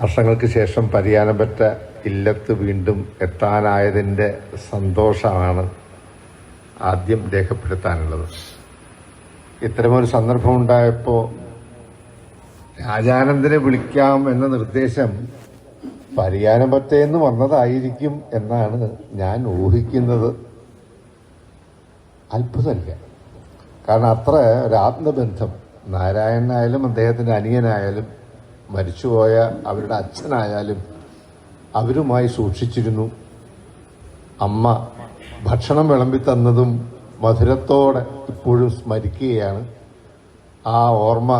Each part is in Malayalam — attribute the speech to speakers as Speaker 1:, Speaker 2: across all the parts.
Speaker 1: വർഷങ്ങൾക്ക് ശേഷം പരിയാനംപറ്റ ഇല്ലത്ത് വീണ്ടും എത്താനായതിൻ്റെ സന്തോഷമാണ് ആദ്യം രേഖപ്പെടുത്താനുള്ളത്. ഇത്തരമൊരു സന്ദർഭം ഉണ്ടായപ്പോൾ രാജാനന്ദനെ വിളിക്കാം എന്ന നിർദ്ദേശം പരിയാനംപറ്റയെന്ന് വന്നതായിരിക്കും എന്നാണ് ഞാൻ ഊഹിക്കുന്നത്. അത്ഭുതമല്ല, കാരണം അത്ര ഒരാത്മബന്ധം നാരായണനായാലും അദ്ദേഹത്തിൻ്റെ അനിയനായാലും മരിച്ചുപോയ അവരുടെ അച്ഛനായാലും അവരുമായി സൂക്ഷിച്ചിരുന്നു. അമ്മ ഭക്ഷണം വിളമ്പിത്തന്നതും മധുരത്തോടെ ഇപ്പോഴും സ്മരിക്കുകയാണ്. ആ ഓർമ്മ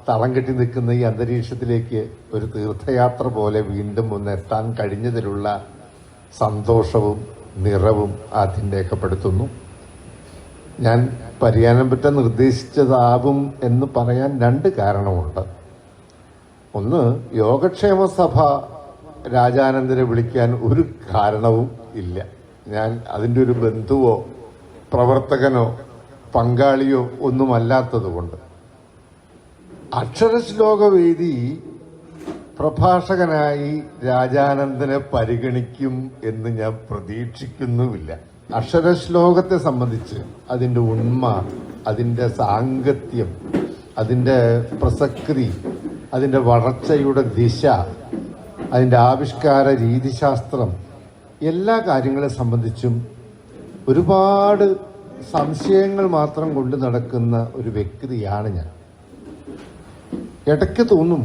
Speaker 1: തളം കെട്ടി നിൽക്കുന്ന ഈ അന്തരീക്ഷത്തിലേക്ക് ഒരു തീർത്ഥയാത്ര പോലെ വീണ്ടും ഒന്നെത്താൻ കഴിഞ്ഞതിലുള്ള സന്തോഷവും നിറവും ആദ്യം രേഖപ്പെടുത്തുന്നു. ഞാൻ പരിയാനംപറ്റ നിർദ്ദേശിച്ചതാവും എന്ന് പറയാൻ രണ്ട് കാരണമുണ്ട്. ഒന്ന്, യോഗക്ഷേമ സഭ രാജാനന്ദനെ വിളിക്കാൻ ഒരു കാരണവും ഇല്ല. ഞാൻ അതിൻ്റെ ഒരു ബന്ധുവോ പ്രവർത്തകനോ പങ്കാളിയോ ഒന്നുമല്ലാത്തതുകൊണ്ട്. അക്ഷരശ്ലോകവേദി പ്രഭാഷകനായി രാജാനന്ദനെ പരിഗണിക്കും എന്ന് ഞാൻ പ്രതീക്ഷിക്കുന്നുമില്ല. അക്ഷരശ്ലോകത്തെ സംബന്ധിച്ച് അതിൻ്റെ ഉണ്മ, അതിൻ്റെ സാങ്കത്യം, അതിൻ്റെ പ്രസക്തി, അതിൻ്റെ വളർച്ചയുടെ ദിശ, അതിൻ്റെ ആവിഷ്കാര രീതിശാസ്ത്രം, എല്ലാ കാര്യങ്ങളെ സംബന്ധിച്ചും ഒരുപാട് സംശയങ്ങൾ മാത്രം കൊണ്ട് നടക്കുന്ന ഒരു വ്യക്തിയാണ് ഞാൻ. ഇടയ്ക്ക് തോന്നും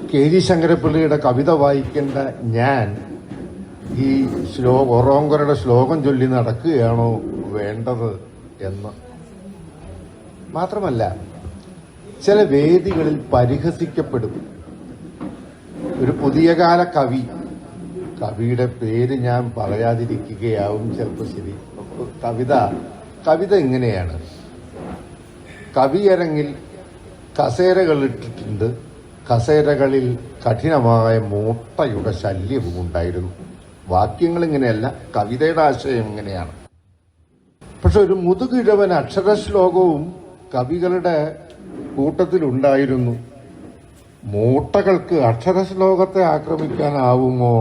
Speaker 1: കെ ജി ശങ്കരപ്പിള്ളയുടെ കവിത വായിക്കേണ്ട ഞാൻ ഈ ഒറോങ്കരുടെ ശ്ലോകം ചൊല്ലി നടക്കുകയാണോ വേണ്ടത് എന്ന്. മാത്രമല്ല, ചില വേദികളിൽ പരിഹസിക്കപ്പെടും. ഒരു പുതിയ കാല കവിയുടെ പേര് ഞാൻ പറയാതിരിക്കുകയാവും ചിലപ്പോൾ ശരി. കവിത ഇങ്ങനെയാണ്: കവിയരങ്ങിൽ കസേരകൾ ഇട്ടിട്ടുണ്ട്, കസേരകളിൽ കഠിനമായ മൂട്ടയുടെ ശല്യവും ഉണ്ടായിരുന്നു. വാക്യങ്ങൾ ഇങ്ങനെയല്ല, കവിതയുടെ ആശയം ഇങ്ങനെയാണ്. പക്ഷെ ഒരു മുതുകിഴവൻ അക്ഷരശ്ലോകവും കവികളുടെ കൂട്ടത്തിലുണ്ടായിരുന്നു. മൂട്ടകൾക്ക് അക്ഷരശ്ലോകത്തെ ആക്രമിക്കാനാവുമോ?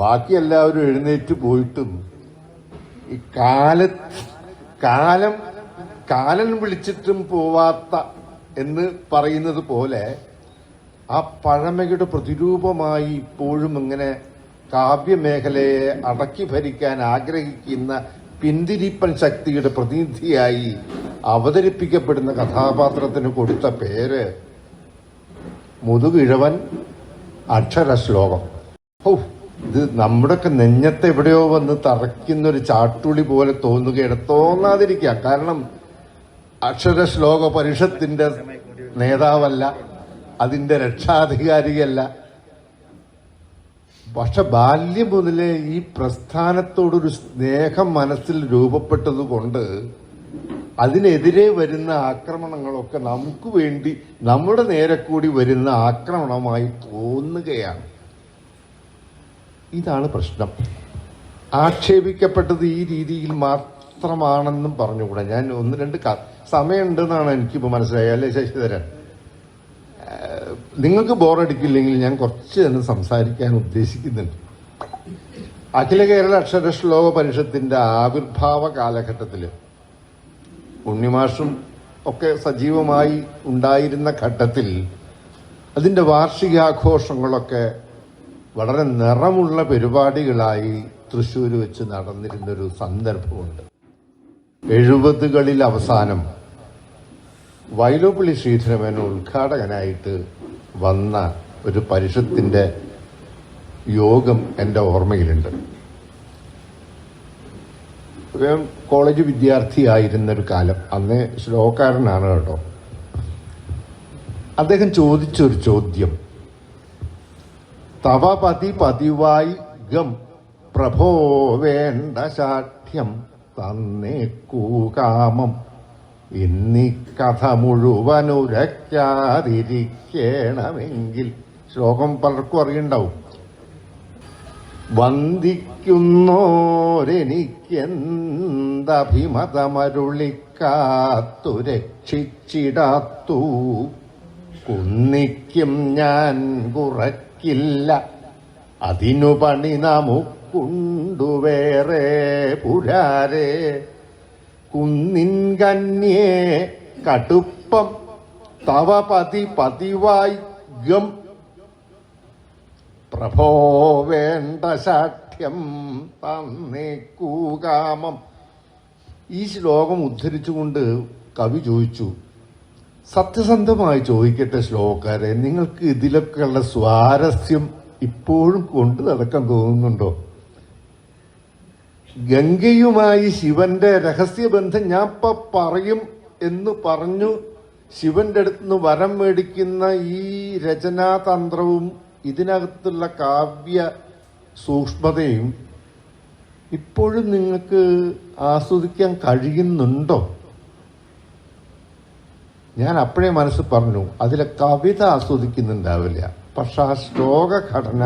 Speaker 1: ബാക്കി എല്ലാവരും എഴുന്നേറ്റ് പോയിട്ടും ഈ കാലൻ വിളിച്ചിട്ടും പോവാത്ത എന്ന് പറയുന്നത് പോലെ ആ പഴമയുടെ പ്രതിരൂപമായി ഇപ്പോഴും ഇങ്ങനെ കാവ്യമേഖലയെ അടക്കി ഭരിക്കാൻ ആഗ്രഹിക്കുന്ന പിന്തിരിപ്പൻ ശക്തിയുടെ പ്രതിനിധിയായി അവതരിപ്പിക്കപ്പെടുന്ന കഥാപാത്രത്തിന് കൊടുത്ത പേര് മുതുകിഴവൻ അക്ഷരശ്ലോകം. ഇത് നമ്മുടെയൊക്കെ നെഞ്ഞത്തെ എവിടെയോ വന്ന് തറയ്ക്കുന്നൊരു ചാട്ടുളി പോലെ തോന്നാതിരിക്കുക. കാരണം അക്ഷരശ്ലോക പരിഷത്തിന്റെ നേതാവല്ല, അതിന്റെ രക്ഷാധികാരിയല്ല. പക്ഷെ ബാല്യം മുതലേ ഈ പ്രസ്ഥാനത്തോടൊരു സ്നേഹം മനസ്സിൽ രൂപപ്പെട്ടതുകൊണ്ട് അതിനെതിരെ വരുന്ന ആക്രമണങ്ങളൊക്കെ നമുക്ക് വേണ്ടി നമ്മുടെ നേരെ കൂടി വരുന്ന ആക്രമണമായി തോന്നുകയാണ്. ഇതാണ് പ്രശ്നം. ആക്ഷേപിക്കപ്പെട്ടത് ഈ രീതിയിൽ മാത്രമാണെന്നും പറഞ്ഞുകൂടാ. ഞാൻ ഒന്ന് രണ്ട് സമയമുണ്ടെന്നാണ് എനിക്കിപ്പോൾ മനസ്സിലായത്. അല്ലേ ശശിധരൻ? നിങ്ങൾക്ക് ബോറടിക്കില്ലെങ്കിൽ ഞാൻ കുറച്ച് തന്നെ സംസാരിക്കാൻ ഉദ്ദേശിക്കുന്നുണ്ട്. അഖില കേരള അക്ഷരശ്ലോക പരിഷത്തിന്റെ ആവിർഭാവ കാലഘട്ടത്തിൽ ഉണ്ണിമാഷും ഒക്കെ സജീവമായി ഉണ്ടായിരുന്ന ഘട്ടത്തിൽ അതിന്റെ വാർഷികാഘോഷങ്ങളൊക്കെ വളരെ നിറമുള്ള പരിപാടികളായി തൃശ്ശൂർ വെച്ച് നടന്നിരുന്നൊരു സന്ദർഭമുണ്ട്. 70കളിൽ അവസാനം വൈലോപ്പിള്ളി ശ്രീധരമേനോൻ ഉദ്ഘാടകനായിട്ട് വന്ന ഒരു പരിഷത്തിന്റെ യോഗം എൻ്റെ ഓർമ്മയിലുണ്ട്. കോളേജ് വിദ്യാർത്ഥിയായിരുന്നൊരു കാലം. അന്ന് ശ്ലോകാരനാണ് കേട്ടോ. അദ്ദേഹം ചോദിച്ചൊരു ചോദ്യം: തവ പതിവായി ഗം പ്രഭോ വേണ്ട ശാഠ്യം തന്നേക്കൂകാമം എന്നീ കഥ മുഴുവനുരയ്ക്കാതിരിക്കണമെങ്കിൽ. ശ്ലോകം പലർക്കും അറിയണ്ടാവും. വന്ദിക്കുന്നോരെനിക്കെന്തഭിമതമരുളിക്കാത്തു രക്ഷിച്ചിടാത്തു കുന്നിക്കും ഞാൻ കുറയ്ക്കില്ല, അതിനു പണി നമുക്കുണ്ടു വേറെ പുരാരെ. കുന്നിൻ കന്യേ കടുപ്പം തവ പതിവായികം, പ്രഭോ വേണ്ട ശാഠ്യം തന്നേക്കൂകാമം. ഈ ശ്ലോകം ഉദ്ധരിച്ചുകൊണ്ട് കവി ചോദിച്ചു, സത്യസന്ധമായി ചോദിക്കട്ടെ ശ്ലോകക്കാരെ, നിങ്ങൾക്ക് ഇതിലൊക്കെയുള്ള സ്വാരസ്യം ഇപ്പോഴും കൊണ്ട് നടക്കാൻ തോന്നുന്നുണ്ടോ? ഗംഗയുമായി ശിവന്റെ രഹസ്യബന്ധം ഞാൻ ഇപ്പൊ പറയും എന്ന് പറഞ്ഞു ശിവന്റെ അടുത്ത് നിന്ന് വരം മേടിക്കുന്ന ഈ രചനാതന്ത്രവും ഇതിനകത്തുള്ള കാവ്യ സൂക്ഷ്മതയും ഇപ്പോഴും നിങ്ങൾക്ക് ആസ്വദിക്കാൻ കഴിയുന്നുണ്ടോ? ഞാൻ അപ്പോഴേ മനസ്സ് പറഞ്ഞു, അതിലെ കവിത ആസ്വദിക്കുന്നുണ്ടാവില്ല, പക്ഷെ ആ ശ്ലോകഘടന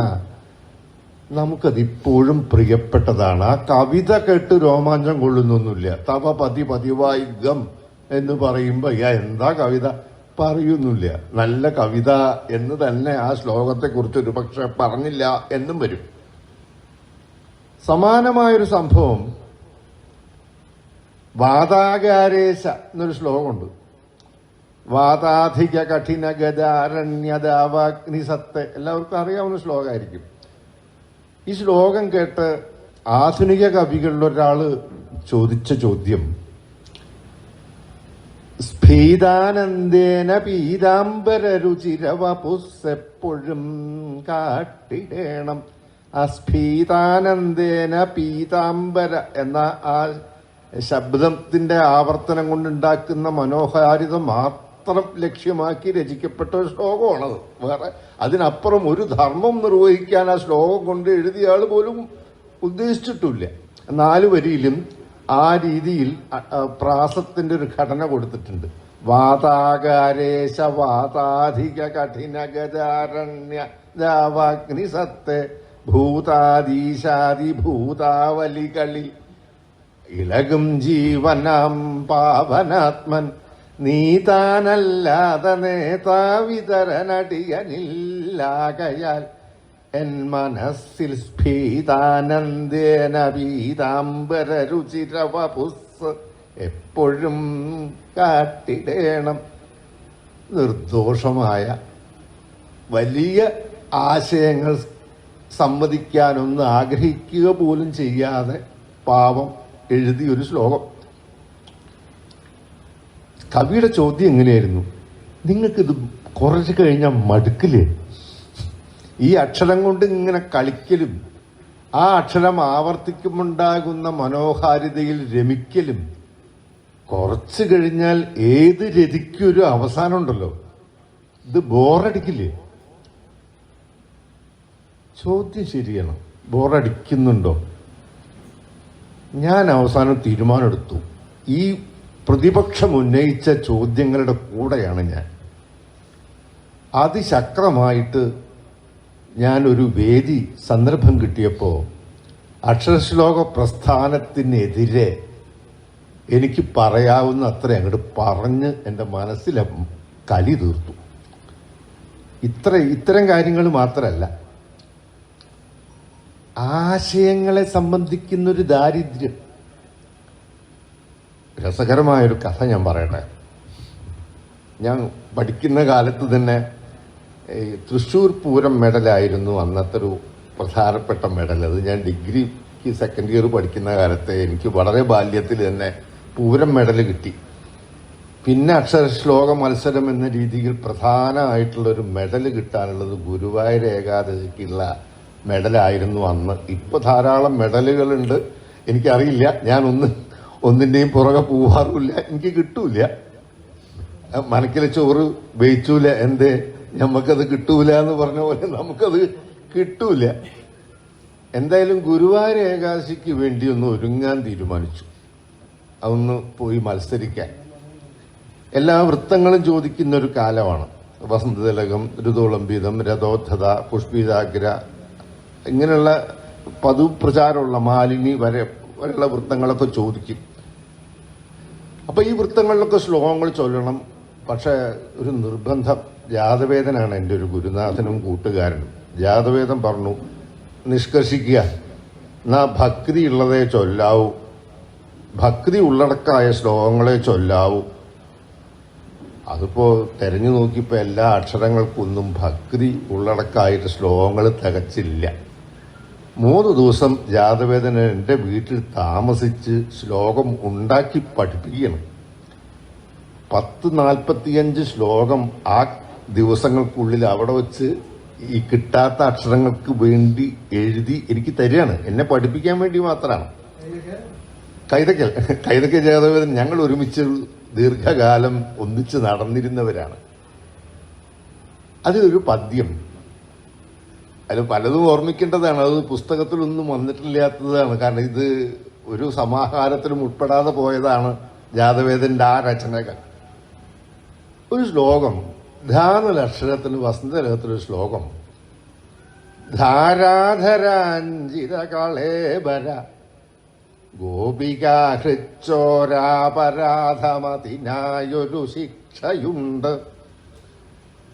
Speaker 1: നമുക്കതിപ്പോഴും പ്രിയപ്പെട്ടതാണ്. ആ കവിത കേട്ട് രോമാഞ്ചം കൊള്ളുന്നൊന്നുമില്ല. തവ പതിവായികം എന്ന് പറയുമ്പോൾ എന്താ കവിത പറയുന്നില്ല. നല്ല കവിത എന്ന് തന്നെ ആ ശ്ലോകത്തെക്കുറിച്ച് ഒരു പക്ഷെ പറഞ്ഞില്ല എന്നും വരും. സമാനമായൊരു സംഭവം വാതാകാരേശ എന്നൊരു ശ്ലോകമുണ്ട്. വാതാധിക കഠിന ഗജാരണ്യദാവാഗ്നിസത്തെ, എല്ലാവർക്കും അറിയാവുന്ന ശ്ലോകമായിരിക്കും. ഈ ശ്ലോകം കേട്ട് ആധുനിക കവികളിലൊരാള് ചോദിച്ച ചോദ്യം, സ്ഫീതാനന്ദേന പീതാംബരരുചിരവപുസ്സെപ്പോഴും കാട്ടിടേണം. അസ്ഫീതാനന്ദേന പീതാംബര എന്ന ആ ശബ്ദത്തിന്റെ ആവർത്തനം കൊണ്ടുണ്ടാക്കുന്ന മനോഹാരിത മാത്രം ലക്ഷ്യമാക്കി രചിക്കപ്പെട്ട ഒരു ശ്ലോകമാണത്. വേറെ അതിനപ്പുറം ഒരു ധർമ്മം നിർവഹിക്കാൻ ആ ശ്ലോകം കൊണ്ട് എഴുതിയ ആൾ പോലും ഉദ്ദേശിച്ചിട്ടില്ല. 4 വരിയിലും ആ രീതിയിൽ പ്രാസത്തിന്റെ ഒരു ഘടന കൊടുത്തിട്ടുണ്ട്. വാതാകാരേശ വാതാധിക കഠിന ഗജാരണ്യ ദാവാഗ്നിസത്തെ ഭൂതാദീശാദി ഭൂതാവലികളിൽ ഇളകും ജീവനാം പാവനാത്മൻ, നീതാനല്ലാതെ നേതാവിതരനടിയനില്ലാകയാൽ എൻ മനസ്സിൽ സ്ഫീതാനന്ദേന പീതാംബരരുചിരവപുസ് എപ്പോഴും കാട്ടിടേണം. നിർദോഷമായ വലിയ ആശയങ്ങൾ സമ്മതിക്കാനൊന്ന് ആഗ്രഹിക്കുക പോലും ചെയ്യാതെ പാവം എഴുതിയൊരു ശ്ലോകം. കവിയുടെ ചോദ്യം എങ്ങനെയായിരുന്നു, നിങ്ങൾക്കിത് കുറച്ച് കഴിഞ്ഞാൽ മടുക്കില്ലേ? ഈ അക്ഷരം കൊണ്ട് ഇങ്ങനെ കളിക്കലും ആ അക്ഷരം ആവർത്തിക്കുമുണ്ടാകുന്ന മനോഹാരിതയിൽ രമിക്കലും കുറച്ച് കഴിഞ്ഞാൽ ഏത് രതിക്കൊരു അവസാനമുണ്ടല്ലോ, ഇത് ബോറടിക്കില്ലേ? ചോദ്യം ശരിയാണ്, ബോറടിക്കുന്നുണ്ടോ? ഞാൻ അവസാനം തീരുമാനമെടുത്തു, ഈ പ്രതിപക്ഷം ഉന്നയിച്ച ചോദ്യങ്ങളുടെ കൂടെയാണ് ഞാൻ. അതിശക്തമായിട്ട് ഞാനൊരു വേദി സന്ദർഭം കിട്ടിയപ്പോൾ അക്ഷരശ്ലോക പ്രസ്ഥാനത്തിനെതിരെ എനിക്ക് പറയാവുന്ന അത്ര അങ്ങോട്ട് പറഞ്ഞ് എൻ്റെ മനസ്സിലെ കലി തീർത്തു. ഇത്തരം കാര്യങ്ങൾ മാത്രമല്ല, ആശയങ്ങളെ സംബന്ധിക്കുന്നൊരു ദാരിദ്ര്യം. രസകരമായൊരു കഥ ഞാൻ പറയട്ടെ. ഞാൻ പഠിക്കുന്ന കാലത്ത് തന്നെ തൃശ്ശൂർ പൂരം മെഡലായിരുന്നു അന്നത്തെ ഒരു പ്രധാനപ്പെട്ട മെഡൽ. അത് ഞാൻ ഡിഗ്രിക്ക് സെക്കൻഡ് ഇയർ പഠിക്കുന്ന കാലത്ത് എനിക്ക് വളരെ ബാല്യത്തിൽ തന്നെ പൂരം മെഡൽ കിട്ടി. പിന്നെ അക്ഷരശ്ലോക മത്സരം എന്ന രീതിയിൽ പ്രധാനമായിട്ടുള്ളൊരു മെഡൽ കിട്ടാനുള്ളത് ഗുരുവായൂർ ഏകാദശിക്കുള്ള മെഡലായിരുന്നു അന്ന്. ഇപ്പൊ ധാരാളം മെഡലുകളുണ്ട്, എനിക്കറിയില്ല, ഞാൻ ഒന്നിന്റെയും പുറകെ പോവാറില്ല, എനിക്ക് കിട്ടൂല. മനക്കിലെ ചോറ് വേയിച്ചൂല, എന്തേ നമുക്കത് കിട്ടൂല എന്ന് പറഞ്ഞ പോലെ നമുക്കത് കിട്ടൂല. എന്തായാലും ഗുരുവായൂർ ഏകാദശിക്ക് വേണ്ടി ഒന്ന് ഒരുങ്ങാൻ തീരുമാനിച്ചു, അതൊന്ന് പോയി മത്സരിക്കാൻ. എല്ലാ വൃത്തങ്ങളും ചോദിക്കുന്ന ഒരു കാലമാണ്. വസന്തതിലകം, ഋതുളംബിതം, രഥോദ്ധത, പുഷ്പിതാഗ്ര, ഇങ്ങനെയുള്ള പതുപ്രചാരമുള്ള മാലിനി വരെയുള്ള വൃത്തങ്ങളൊക്കെ ചോദിക്കും. അപ്പൊ ഈ വൃത്തങ്ങളിലൊക്കെ ശ്ലോകങ്ങൾ ചൊല്ലണം. പക്ഷെ ഒരു നിർബന്ധം, ജാതവേദനാണ് എൻ്റെ ഒരു ഗുരുനാഥനും കൂട്ടുകാരനും. ജാതവേദൻ പറഞ്ഞു, നിഷ്കർഷിക്കുക, എന്നാ ഭക്തി ഉള്ളതേ ചൊല്ലാവൂ, ഭക്തി ഉള്ളടക്കായ ശ്ലോകങ്ങളെ ചൊല്ലാവൂ. അതിപ്പോ തെരഞ്ഞു നോക്കിയപ്പോൾ എല്ലാ അക്ഷരങ്ങൾക്കൊന്നും ഭക്തി ഉള്ളടക്കായിട്ട് ശ്ലോകങ്ങൾ തികച്ചില്ല. 3 ദിവസം ജാതവേദന എൻ്റെ വീട്ടിൽ താമസിച്ച് ശ്ലോകം ഉണ്ടാക്കി പഠിപ്പിക്കണം. 10-45 ശ്ലോകം ആ ദിവസങ്ങൾക്കുള്ളിൽ അവിടെ വെച്ച് ഈ കിട്ടാത്ത അക്ഷരങ്ങൾക്ക് വേണ്ടി എഴുതി എനിക്ക് തരികയാണ്. എന്നെ പഠിപ്പിക്കാൻ വേണ്ടി മാത്രമാണ്. കൈതക്കൽ ജാതവേദൻ ഞങ്ങൾ ഒരുമിച്ച് ദീർഘകാലം ഒന്നിച്ച് നടന്നിരുന്നവരാണ്. അതിലൊരു പദ്യം, അതിൽ പലതും ഓർമ്മിക്കേണ്ടതാണ്, അത് പുസ്തകത്തിലൊന്നും വന്നിട്ടില്ലാത്തതാണ്. കാരണം ഇത് ഒരു സമാഹാരത്തിലും ഉൾപ്പെടാതെ പോയതാണ് ജാതവേദന്റെ ആ രചനകൾ. ഒരു ശ്ലോകം, ധാനലക്ഷരത്തിന് വസന്തരത്തിലൊരു ശ്ലോകം, ധാരാധരാഞ്ചിര കളേബര ഗോപികാഹൃച്ചോരാപരാധമതിനായൊരു ശിക്ഷയുണ്ട്,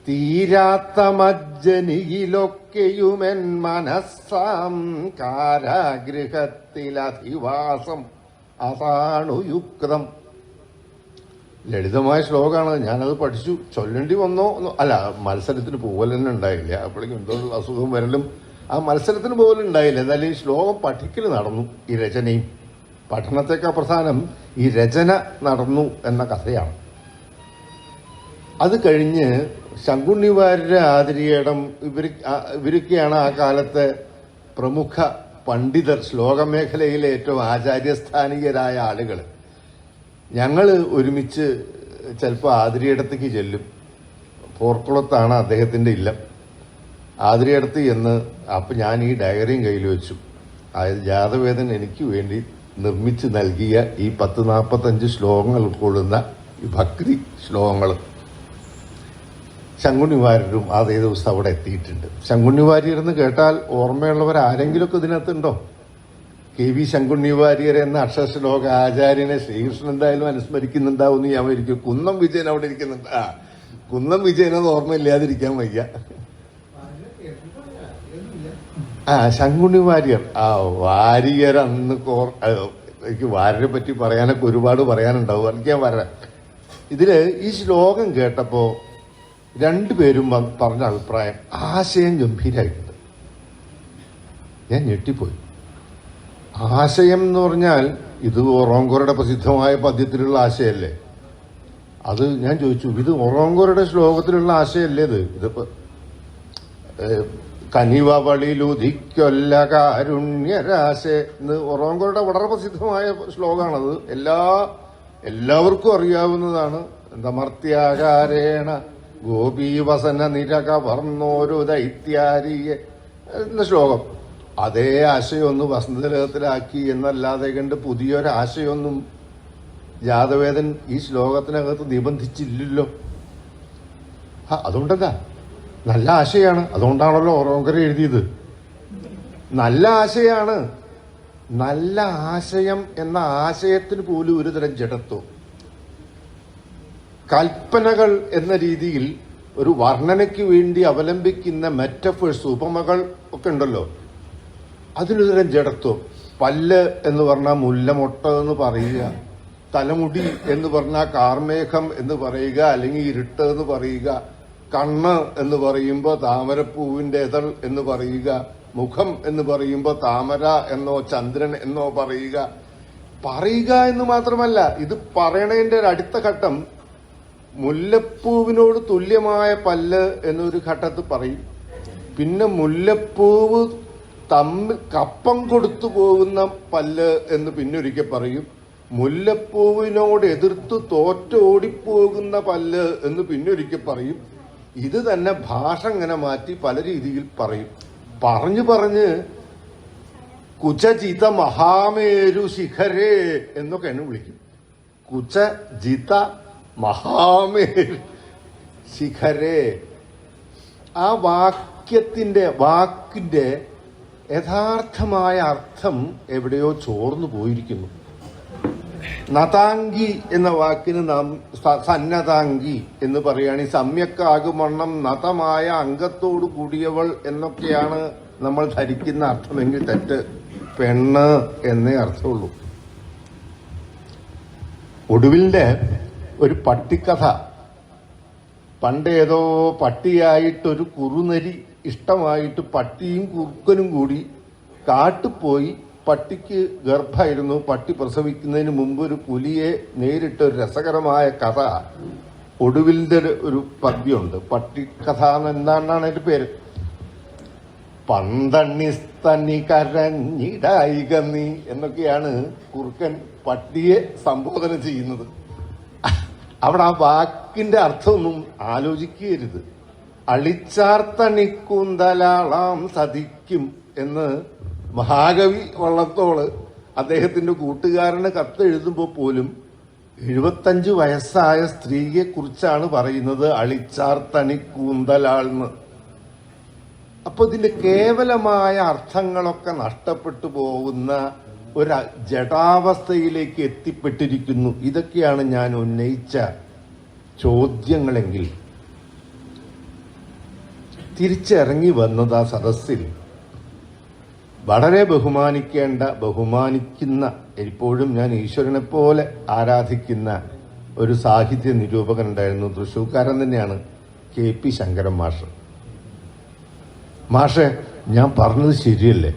Speaker 1: തീരാത്ത മജ്ജനിയിലൊക്കെയുമെൻ മനസ്സാം കാരാഗൃഹത്തിലധിവാസം അതാണു യുക്തം. ലളിതമായ ശ്ലോകമാണ്. ഞാനത് പഠിച്ചു. ചൊല്ലേണ്ടി വന്നോ അല്ല, മത്സരത്തിന് പോകൽ തന്നെ ഉണ്ടായില്ല. അപ്പോഴേക്കും എന്തോ അസുഖം വരലും ആ മത്സരത്തിന് പോലും ഉണ്ടായില്ല. എന്നാലും ഈ ശ്ലോകം പഠിക്കൽ നടന്നു. ഈ രചനയും പഠനത്തേക്കാൾ പ്രധാനം ഈ രചന നടന്നു എന്ന കഥയാണ്. അത് കഴിഞ്ഞ് ശങ്കുണ്ണിവാര്യർ, ആതിരിയേടം, ഇവരൊക്കെയാണ് ആ കാലത്തെ പ്രമുഖ പണ്ഡിതർ, ശ്ലോകമേഖലയിലെ ഏറ്റവും ആചാര്യസ്ഥാനികരായ ആളുകൾ. ഞങ്ങൾ ഒരുമിച്ച് ചിലപ്പോൾ ആതിരിയിടത്തേക്ക് ചെല്ലും. പോർക്കുളത്താണ് അദ്ദേഹത്തിന്റെ ഇല്ലം. ആതിരിയിടത്ത് ചെന്ന് അപ്പം ഞാൻ ഈ ഡയറിയും കയ്യിൽ വെച്ചു. അതായത് ജാതവേദൻ എനിക്ക് വേണ്ടി നിർമ്മിച്ച് നൽകിയ ഈ 10-45 ശ്ലോകങ്ങൾ ഉൾക്കൊള്ളുന്ന ഈ ഭക്തി ശ്ലോകങ്ങൾ. ശങ്കുണ്ണി വാര്യരും അതേ ദിവസം അവിടെ എത്തിയിട്ടുണ്ട്. ശങ്കുണ്ണി വാര്യർ എന്ന് കേട്ടാൽ ഓർമ്മയുള്ളവർ ആരെങ്കിലുമൊക്കെ ഇതിനകത്തുണ്ടോ? KV ശങ്കുണ്ണി വാര്യർ എന്ന അക്ഷരശ്ലോക ആചാര്യനെ ശ്രീകൃഷ്ണൻ എന്തായാലും അനുസ്മരിക്കുന്നുണ്ടാവും എന്ന് ഞാൻ വിചാരിക്കും. കുന്നം വിജയൻ അവിടെ ഇരിക്കുന്നുണ്ട്. കുന്നം വിജയനത് ഓർമ്മയില്ലാതിരിക്കാൻ വയ്യ. ശങ്കുണ്ണി വാര്യർ, വാര്യർ അന്ന് എനിക്ക് വാര്യരെ പറ്റി പറയാനൊക്കെ ഒരുപാട് പറയാനുണ്ടാവും. എനിക്ക് ഞാൻ വരാം. ഇതില് ഈ ശ്ലോകം കേട്ടപ്പോ രണ്ടുപേരും പറഞ്ഞ അഭിപ്രായം, ആശയം ഗംഭീരമായിട്ടുണ്ട്. ഞാൻ ഞെട്ടിപ്പോയി. ആശയം എന്ന് പറഞ്ഞാൽ ഇത് ഒറോങ്കോരുടെ പ്രസിദ്ധമായ പദ്യത്തിലുള്ള ആശയല്ലേ? അത് ഞാൻ ചോദിച്ചു, ഇത് ഒറോങ്കോരുടെ ശ്ലോകത്തിലുള്ള ആശയല്ലേ? ഇതിപ്പോ കനിവളിലുദിക്കൊല്ല കാരുണ്യരാശ എന്ന് ഒറോങ്കോരുടെ വളരെ പ്രസിദ്ധമായ ശ്ലോകമാണത്. എല്ലാവർക്കും അറിയാവുന്നതാണ്. ദമർത്യാകാരേണ ഗോപീവസന നിരക വർണ്ണോരു ദൈത്യാരിയെ എന്ന ശ്ലോകം. അതേ ആശയമൊന്ന് വസന്തലഹത്തിലാക്കി എന്നല്ലാതെ കണ്ട് പുതിയൊരു ആശയമൊന്നും ജാതവേദൻ ഈ ശ്ലോകത്തിനകത്ത് നിബന്ധിച്ചില്ലല്ലോ. അതുകൊണ്ടല്ല, നല്ല ആശയാണ്. അതുകൊണ്ടാണല്ലോ ഓറോങ്കര എഴുതിയത്. നല്ല ആശയാണ്. നല്ല ആശയം എന്ന ആശയത്തിന് പോലും ഒരുതരം ജഡത്വം. കൽപ്പനകൾ എന്ന രീതിയിൽ ഒരു വർണ്ണനയ്ക്ക് വേണ്ടി അവലംബിക്കുന്ന മെറ്റഫേഴ്സ്, ഉപമകൾ ഒക്കെ ഉണ്ടല്ലോ, അതിനൊരുതരം ജഡത്വം. പല്ല് എന്ന് പറഞ്ഞാൽ മുല്ലമൊട്ട എന്ന് പറയുക, തലമുടി എന്ന് പറഞ്ഞാൽ കാർമേഘം എന്ന് പറയുക, അല്ലെങ്കിൽ ഇരുട്ട് എന്ന് പറയുക, കണ്ണ് എന്ന് പറയുമ്പോൾ താമരപ്പൂവിന്റെ എതൾ എന്ന് പറയുക, മുഖം എന്ന് പറയുമ്പോൾ താമര എന്നോ ചന്ദ്രൻ എന്നോ പറയുക എന്ന് മാത്രമല്ല, ഇത് പറയണതിന്റെ ഒരു അടുത്ത ഘട്ടം മുല്ലപ്പൂവിനോട് തുല്യമായ പല്ല് എന്നൊരു ഘട്ടത്തിൽ പറയും. പിന്നെ മുല്ലപ്പൂവ് കപ്പം കൊടുത്തു പോകുന്ന പല്ല് എന്ന് പിന്നൊരിക്കൽ പറയും. മുല്ലപ്പൂവിനോട് എതിർത്ത് തോറ്റോടിപ്പോകുന്ന പല്ല് എന്ന് പിന്നൊരിക്കൽ പറയും. ഇത് തന്നെ ഭാഷ ഇങ്ങനെ മാറ്റി പല രീതിയിൽ പറയും. പറഞ്ഞ് കുചജിത മഹാമേരു ശിഖരേ എന്നൊക്കെ എന്നെ വിളിക്കും. കുചജിത മഹാമേരു ശിഖരേ. ആ വാക്കിന്റെ യഥാർത്ഥമായ അർത്ഥം എവിടെയോ ചോർന്നു പോയിരിക്കുന്നു. നതാങ്കി എന്ന വാക്കിന് നാം സന്നതാങ്കി എന്ന് പറയുകയാണെങ്കിൽ സമ്യക്കാകുമണ്ണം നതമായ അംഗത്തോടു കൂടിയവൾ എന്നൊക്കെയാണ് നമ്മൾ ധരിക്കുന്ന അർത്ഥമെങ്കിൽ തെറ്റ്. പെണ്ണ് എന്നേ അർത്ഥമുള്ളൂ. ഒടുവിലിന്റെ ഒരു പട്ടിക്കഥ. പണ്ടേതോ പട്ടിയായിട്ടൊരു കുറുനരി ഇഷ്ടമായിട്ട് പട്ടിയും കുറുക്കനും കൂടി കാട്ടുപോയി. പട്ടിക്ക് ഗർഭമായിരുന്നു. പട്ടി പ്രസവിക്കുന്നതിന് മുമ്പ് ഒരു പുലിയെ നേരിട്ട ഒരു രസകരമായ കഥ ഒടുവിലിന്റെ ഒരു പദ്യമുണ്ട്. പട്ടിക്കഥ എന്നാണ് അതിന്റെ പേര്. പന്തണ്ണിസ്തന്നി കരഞ്ഞിടായികന്നി എന്നൊക്കെയാണ് കുറുക്കൻ പട്ടിയെ സംബോധന ചെയ്യുന്നത്. അവിടെ ആ വാക്കിന്റെ അർത്ഥമൊന്നും ആലോചിക്കരുത്. അളിച്ചാർത്തണിക്കൂന്തലാളാം സതിക്കും എന്ന് മഹാകവി വള്ളത്തോള് അദ്ദേഹത്തിന്റെ കൂട്ടുകാരന് കത്തെഴുതുമ്പോൾ പോലും 75 വയസ്സായ സ്ത്രീയെ കുറിച്ചാണ് പറയുന്നത് അളിച്ചാർത്തണിക്കൂന്തലാൾന്ന്. അപ്പൊ ഇതിന്റെ കേവലമായ അർത്ഥങ്ങളൊക്കെ നഷ്ടപ്പെട്ടു പോകുന്ന ഒരു ജഡാവസ്ഥയിലേക്ക് എത്തിപ്പെട്ടിരിക്കുന്നു. ഇതൊക്കെയാണ് ഞാൻ ഉന്നയിച്ച ചോദ്യങ്ങളെങ്കിൽ തിരിച്ചിറങ്ങി വന്നത് ആ സദസ്സിൽ വളരെ ബഹുമാനിക്കുന്ന ഇപ്പോഴും ഞാൻ ഈശ്വരനെ പോലെ ആരാധിക്കുന്ന ഒരു സാഹിത്യ നിരൂപകൻ ഉണ്ടായിരുന്നു. തൃശ്ശൂർക്കാരൻ തന്നെയാണ്, KP ശങ്കരൻ മാഷ്. മാഷെ, ഞാൻ പറഞ്ഞത് ശരിയല്ലേ?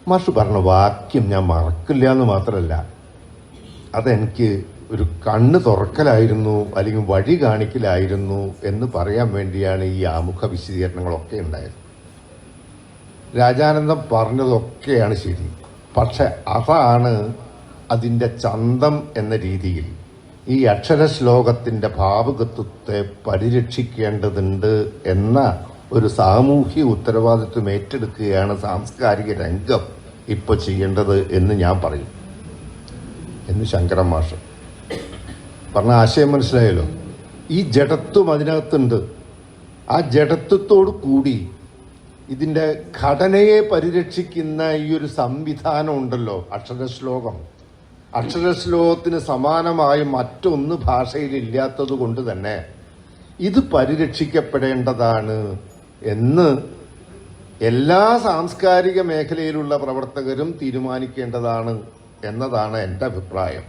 Speaker 1: മാഷ് പറഞ്ഞ വാക്യം ഞാൻ മറക്കില്ല എന്ന് മാത്രമല്ല, അതെനിക്ക് ഒരു കണ്ണ് തുറക്കലായിരുന്നു, അല്ലെങ്കിൽ വഴി കാണിക്കലായിരുന്നു എന്ന് പറയാൻ വേണ്ടിയാണ് ഈ ആമുഖ വിശദീകരണങ്ങളൊക്കെ ഉണ്ടായത്. രാജാനന്ദൻ പറഞ്ഞതൊക്കെയാണ് ശരി. പക്ഷെ അതാണ് അതിൻ്റെ ചന്തം എന്ന രീതിയിൽ ഈ അക്ഷരശ്ലോകത്തിന്റെ ഭാവുകത്വത്തെ പരിരക്ഷിക്കേണ്ടതുണ്ട് എന്ന ഒരു സാമൂഹ്യ ഉത്തരവാദിത്വം ഏറ്റെടുക്കുകയാണ് സാംസ്കാരിക രംഗം ഇപ്പൊ ചെയ്യേണ്ടത് എന്ന് ഞാൻ പറയും. എന്ന് ശങ്കരൻ മാഷ് പറഞ്ഞ ആശയം മനസ്സിലായല്ലോ. ഈ ജഡത്വം അതിനകത്തുണ്ട്. ആ ജഡത്വത്തോടു കൂടി ഇതിന്റെ ഘടനയെ പരിരക്ഷിക്കുന്ന ഈ ഒരു സംവിധാനം ഉണ്ടല്ലോ, അക്ഷരശ്ലോകത്തിന് സമാനമായി മറ്റൊന്ന് ഭാഷയിൽ ഇല്ലാത്തത് കൊണ്ട് തന്നെ ഇത് പരിരക്ഷിക്കപ്പെടേണ്ടതാണ് എന്ന് എല്ലാ സാംസ്കാരിക മേഖലയിലുള്ള പ്രവർത്തകരും തീരുമാനിക്കേണ്ടതാണ് എന്നതാണ് എൻ്റെ അഭിപ്രായം.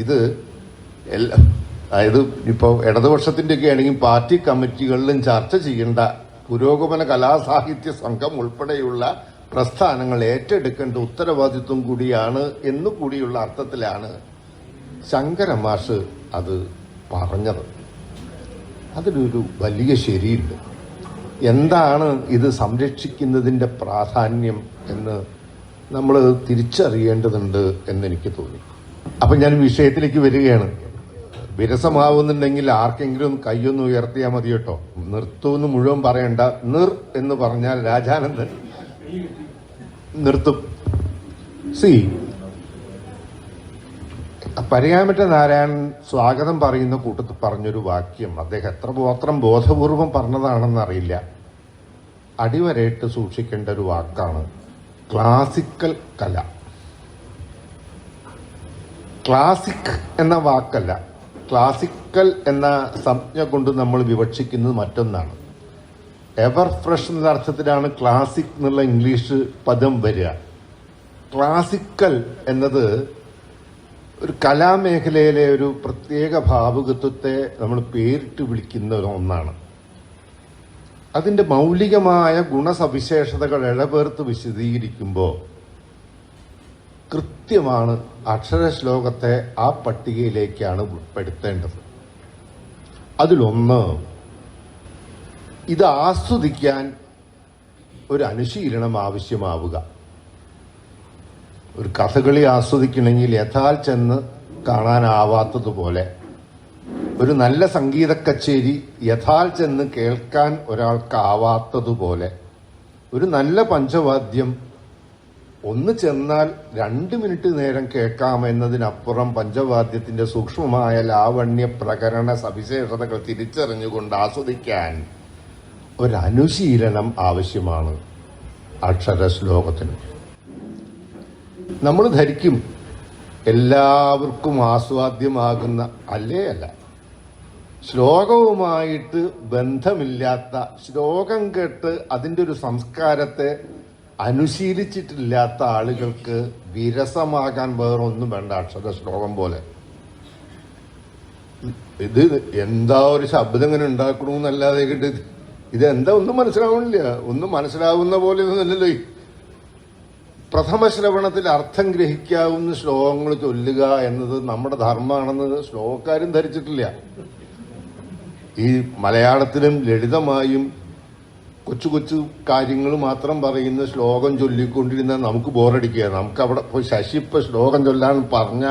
Speaker 1: ഇത് അതായത് ഇപ്പോൾ ഇടതുപക്ഷത്തിൻ്റെയൊക്കെ ആണെങ്കിൽ പാർട്ടി കമ്മിറ്റികളിലും ചർച്ച ചെയ്യേണ്ട പുരോഗമന കലാസാഹിത്യ സംഘം ഉൾപ്പെടെയുള്ള പ്രസ്ഥാനങ്ങൾ ഏറ്റെടുക്കേണ്ട ഉത്തരവാദിത്വം കൂടിയാണ് എന്നുകൂടിയുള്ള അർത്ഥത്തിലാണ് ശങ്കരൻ മാഷ് അത് പറഞ്ഞത്. അതിലൊരു വലിയ ശരിയുണ്ട്. എന്താണ് ഇത് സംരക്ഷിക്കുന്നതിൻ്റെ പ്രാധാന്യം എന്ന് നമ്മൾ തിരിച്ചറിയേണ്ടതുണ്ട് എന്നെനിക്ക് തോന്നി. അപ്പം ഞാൻ വിഷയത്തിലേക്ക് വരികയാണ്. വിരസമാവുന്നുണ്ടെങ്കിൽ ആർക്കെങ്കിലും കൈയൊന്ന് ഉയർത്തിയാൽ മതി കേട്ടോ. നിർത്തൂന്ന് മുഴുവൻ പറയണ്ട. എന്ന് പറഞ്ഞാൽ രാജാനന്ദൻ നിർത്തും. പരിയാമറ്റ നാരായണൻ സ്വാഗതം പറയുന്ന കൂട്ടത്തിൽ പറഞ്ഞൊരു വാക്യം അദ്ദേഹം എത്രമാത്രം ബോധപൂർവം പറഞ്ഞതാണെന്നറിയില്ല. അടിവരയിട്ട് സൂക്ഷിക്കേണ്ട ഒരു വാക്കാണ് ക്ലാസിക്കൽ കല. ക്ലാസിക് എന്ന വാക്കല്ല, ക്ലാസിക്കൽ എന്ന സംജ്ഞ കൊണ്ട് നമ്മൾ വിവക്ഷിക്കുന്നത് മറ്റൊന്നാണ്. എവർ ഫ്രഷ് എന്ന അർത്ഥത്തിലാണ് ക്ലാസിക് എന്നുള്ള ഇംഗ്ലീഷ് പദം വരിക. ക്ലാസിക്കൽ എന്നത് ഒരു കലാമേഖലയിലെ ഒരു പ്രത്യേക ഭാവുകത്വത്തെ നമ്മൾ പേരിട്ട് വിളിക്കുന്ന ഒന്നാണ്. അതിന്റെ മൗലികമായ ഗുണസവിശേഷതകൾ ഇടപേർത്ത് വിശദീകരിക്കുമ്പോൾ കൃത്യമാണ് അക്ഷരശ്ലോകത്തെ ആ പട്ടികയിലേക്കാണ് ഉൾപ്പെടുത്തേണ്ടത്. അതിലൊന്ന്, ഇത് ആസ്വദിക്കാൻ ഒരു അനുശീലനം ആവശ്യമാവുക. ഒരു കഥകളി ആസ്വദിക്കണമെങ്കിൽ യഥാൽ ചെന്ന് കാണാനാവാത്തതുപോലെ ഒരു നല്ല സംഗീത കച്ചേരി യഥാൽ ചെന്ന് കേൾക്കാൻ ഒരാൾക്കാവാത്തതുപോലെ ഒരു നല്ല പഞ്ചവാദ്യം ഒന്ന് ചെന്നാൽ 2 മിനിറ്റ് നേരം കേൾക്കാമെന്നതിനപ്പുറം പഞ്ചവാദ്യത്തിന്റെ സൂക്ഷ്മമായ ലാവണ്യ പ്രകരണ സവിശേഷതകൾ തിരിച്ചറിഞ്ഞുകൊണ്ട് ആസ്വദിക്കാൻ ഒരനുശീലനം ആവശ്യമാണ് അക്ഷരശ്ലോകത്തിന്. നമ്മൾ ധരിക്കും എല്ലാവർക്കും ആസ്വാദ്യമാകുന്ന അല്ല, ശ്ലോകവുമായിട്ട് ബന്ധമില്ലാത്ത, ശ്ലോകം കേട്ട് അതിൻ്റെ ഒരു സംസ്കാരത്തെ അനുശീലിച്ചിട്ടില്ലാത്ത ആളുകൾക്ക് വിരസമാകാൻ വേറൊന്നും വേണ്ട. അക്ഷര ശ്ലോകം പോലെ ഇത് എന്താ ഒരു ശബ്ദം ഇങ്ങനെ ഉണ്ടാക്കണമെന്നല്ലാതെ ഇതെന്താ ഒന്നും മനസ്സിലാവണില്ല. ഒന്നും മനസ്സിലാവുന്ന പോലെ ഒന്നുമല്ലല്ലോ. പ്രഥമ ശ്രവണത്തിൽ അർത്ഥം ഗ്രഹിക്കാവുന്ന ശ്ലോകങ്ങൾ ചൊല്ലുക എന്നത് നമ്മുടെ ധർമ്മമാണെന്ന് ശ്ലോകക്കാരും ധരിച്ചിട്ടില്ല. ഈ മലയാളത്തിലും ലളിതമായും കൊച്ചു കൊച്ചു കാര്യങ്ങൾ മാത്രം പറയുന്ന ശ്ലോകം ചൊല്ലിക്കൊണ്ടിരുന്നാൽ നമുക്ക് ബോറടിക്കുക. നമുക്ക് അവിടെ പോയി ശശി ഇപ്പൊ ശ്ലോകം ചൊല്ലാൻ പറഞ്ഞ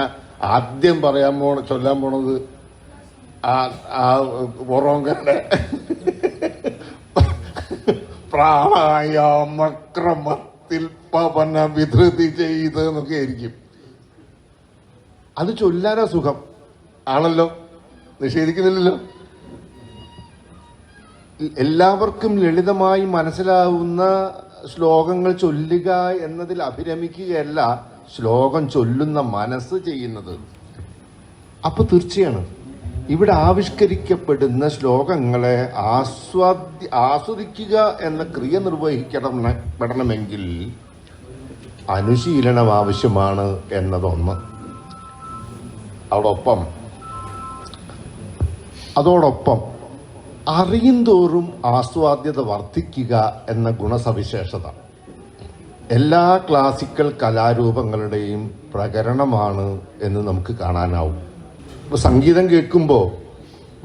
Speaker 1: ആദ്യം ചൊല്ലാൻ പോണത് ഒറോങ്കരുടെ പ്രാണായാമക്രമത്തിൽ പവന വിധൃതി ചെയ്ത് എന്നൊക്കെ ആയിരിക്കും. അത് ചൊല്ലാനാ സുഖം ആണല്ലോ, നിഷേധിക്കുന്നില്ലല്ലോ. എല്ലാവർക്കും ലളിതമായി മനസ്സിലാവുന്ന ശ്ലോകങ്ങൾ ചൊല്ലുക എന്നതിൽ അഭിരമിക്കുകയല്ല ശ്ലോകം ചൊല്ലുന്ന മനസ്സ് ചെയ്യുന്നത്. അപ്പൊ തീർച്ചയാണ് ഇവിടെ ആവിഷ്കരിക്കപ്പെടുന്ന ശ്ലോകങ്ങളെ ആസ്വദിക്കുക എന്ന ക്രിയ നിർവഹിക്കപ്പെടണമെങ്കിൽ അനുശീലനം ആവശ്യമാണ് എന്നതൊന്ന്. അതോടൊപ്പം അറിയുന്തോറും ആസ്വാദ്യത വർദ്ധിക്കുക എന്ന ഗുണസവിശേഷത എല്ലാ ക്ലാസിക്കൽ കലാരൂപങ്ങളുടെയും പ്രകരണമാണ് എന്ന് നമുക്ക് കാണാനാവും. ഇപ്പൊ സംഗീതം കേൾക്കുമ്പോൾ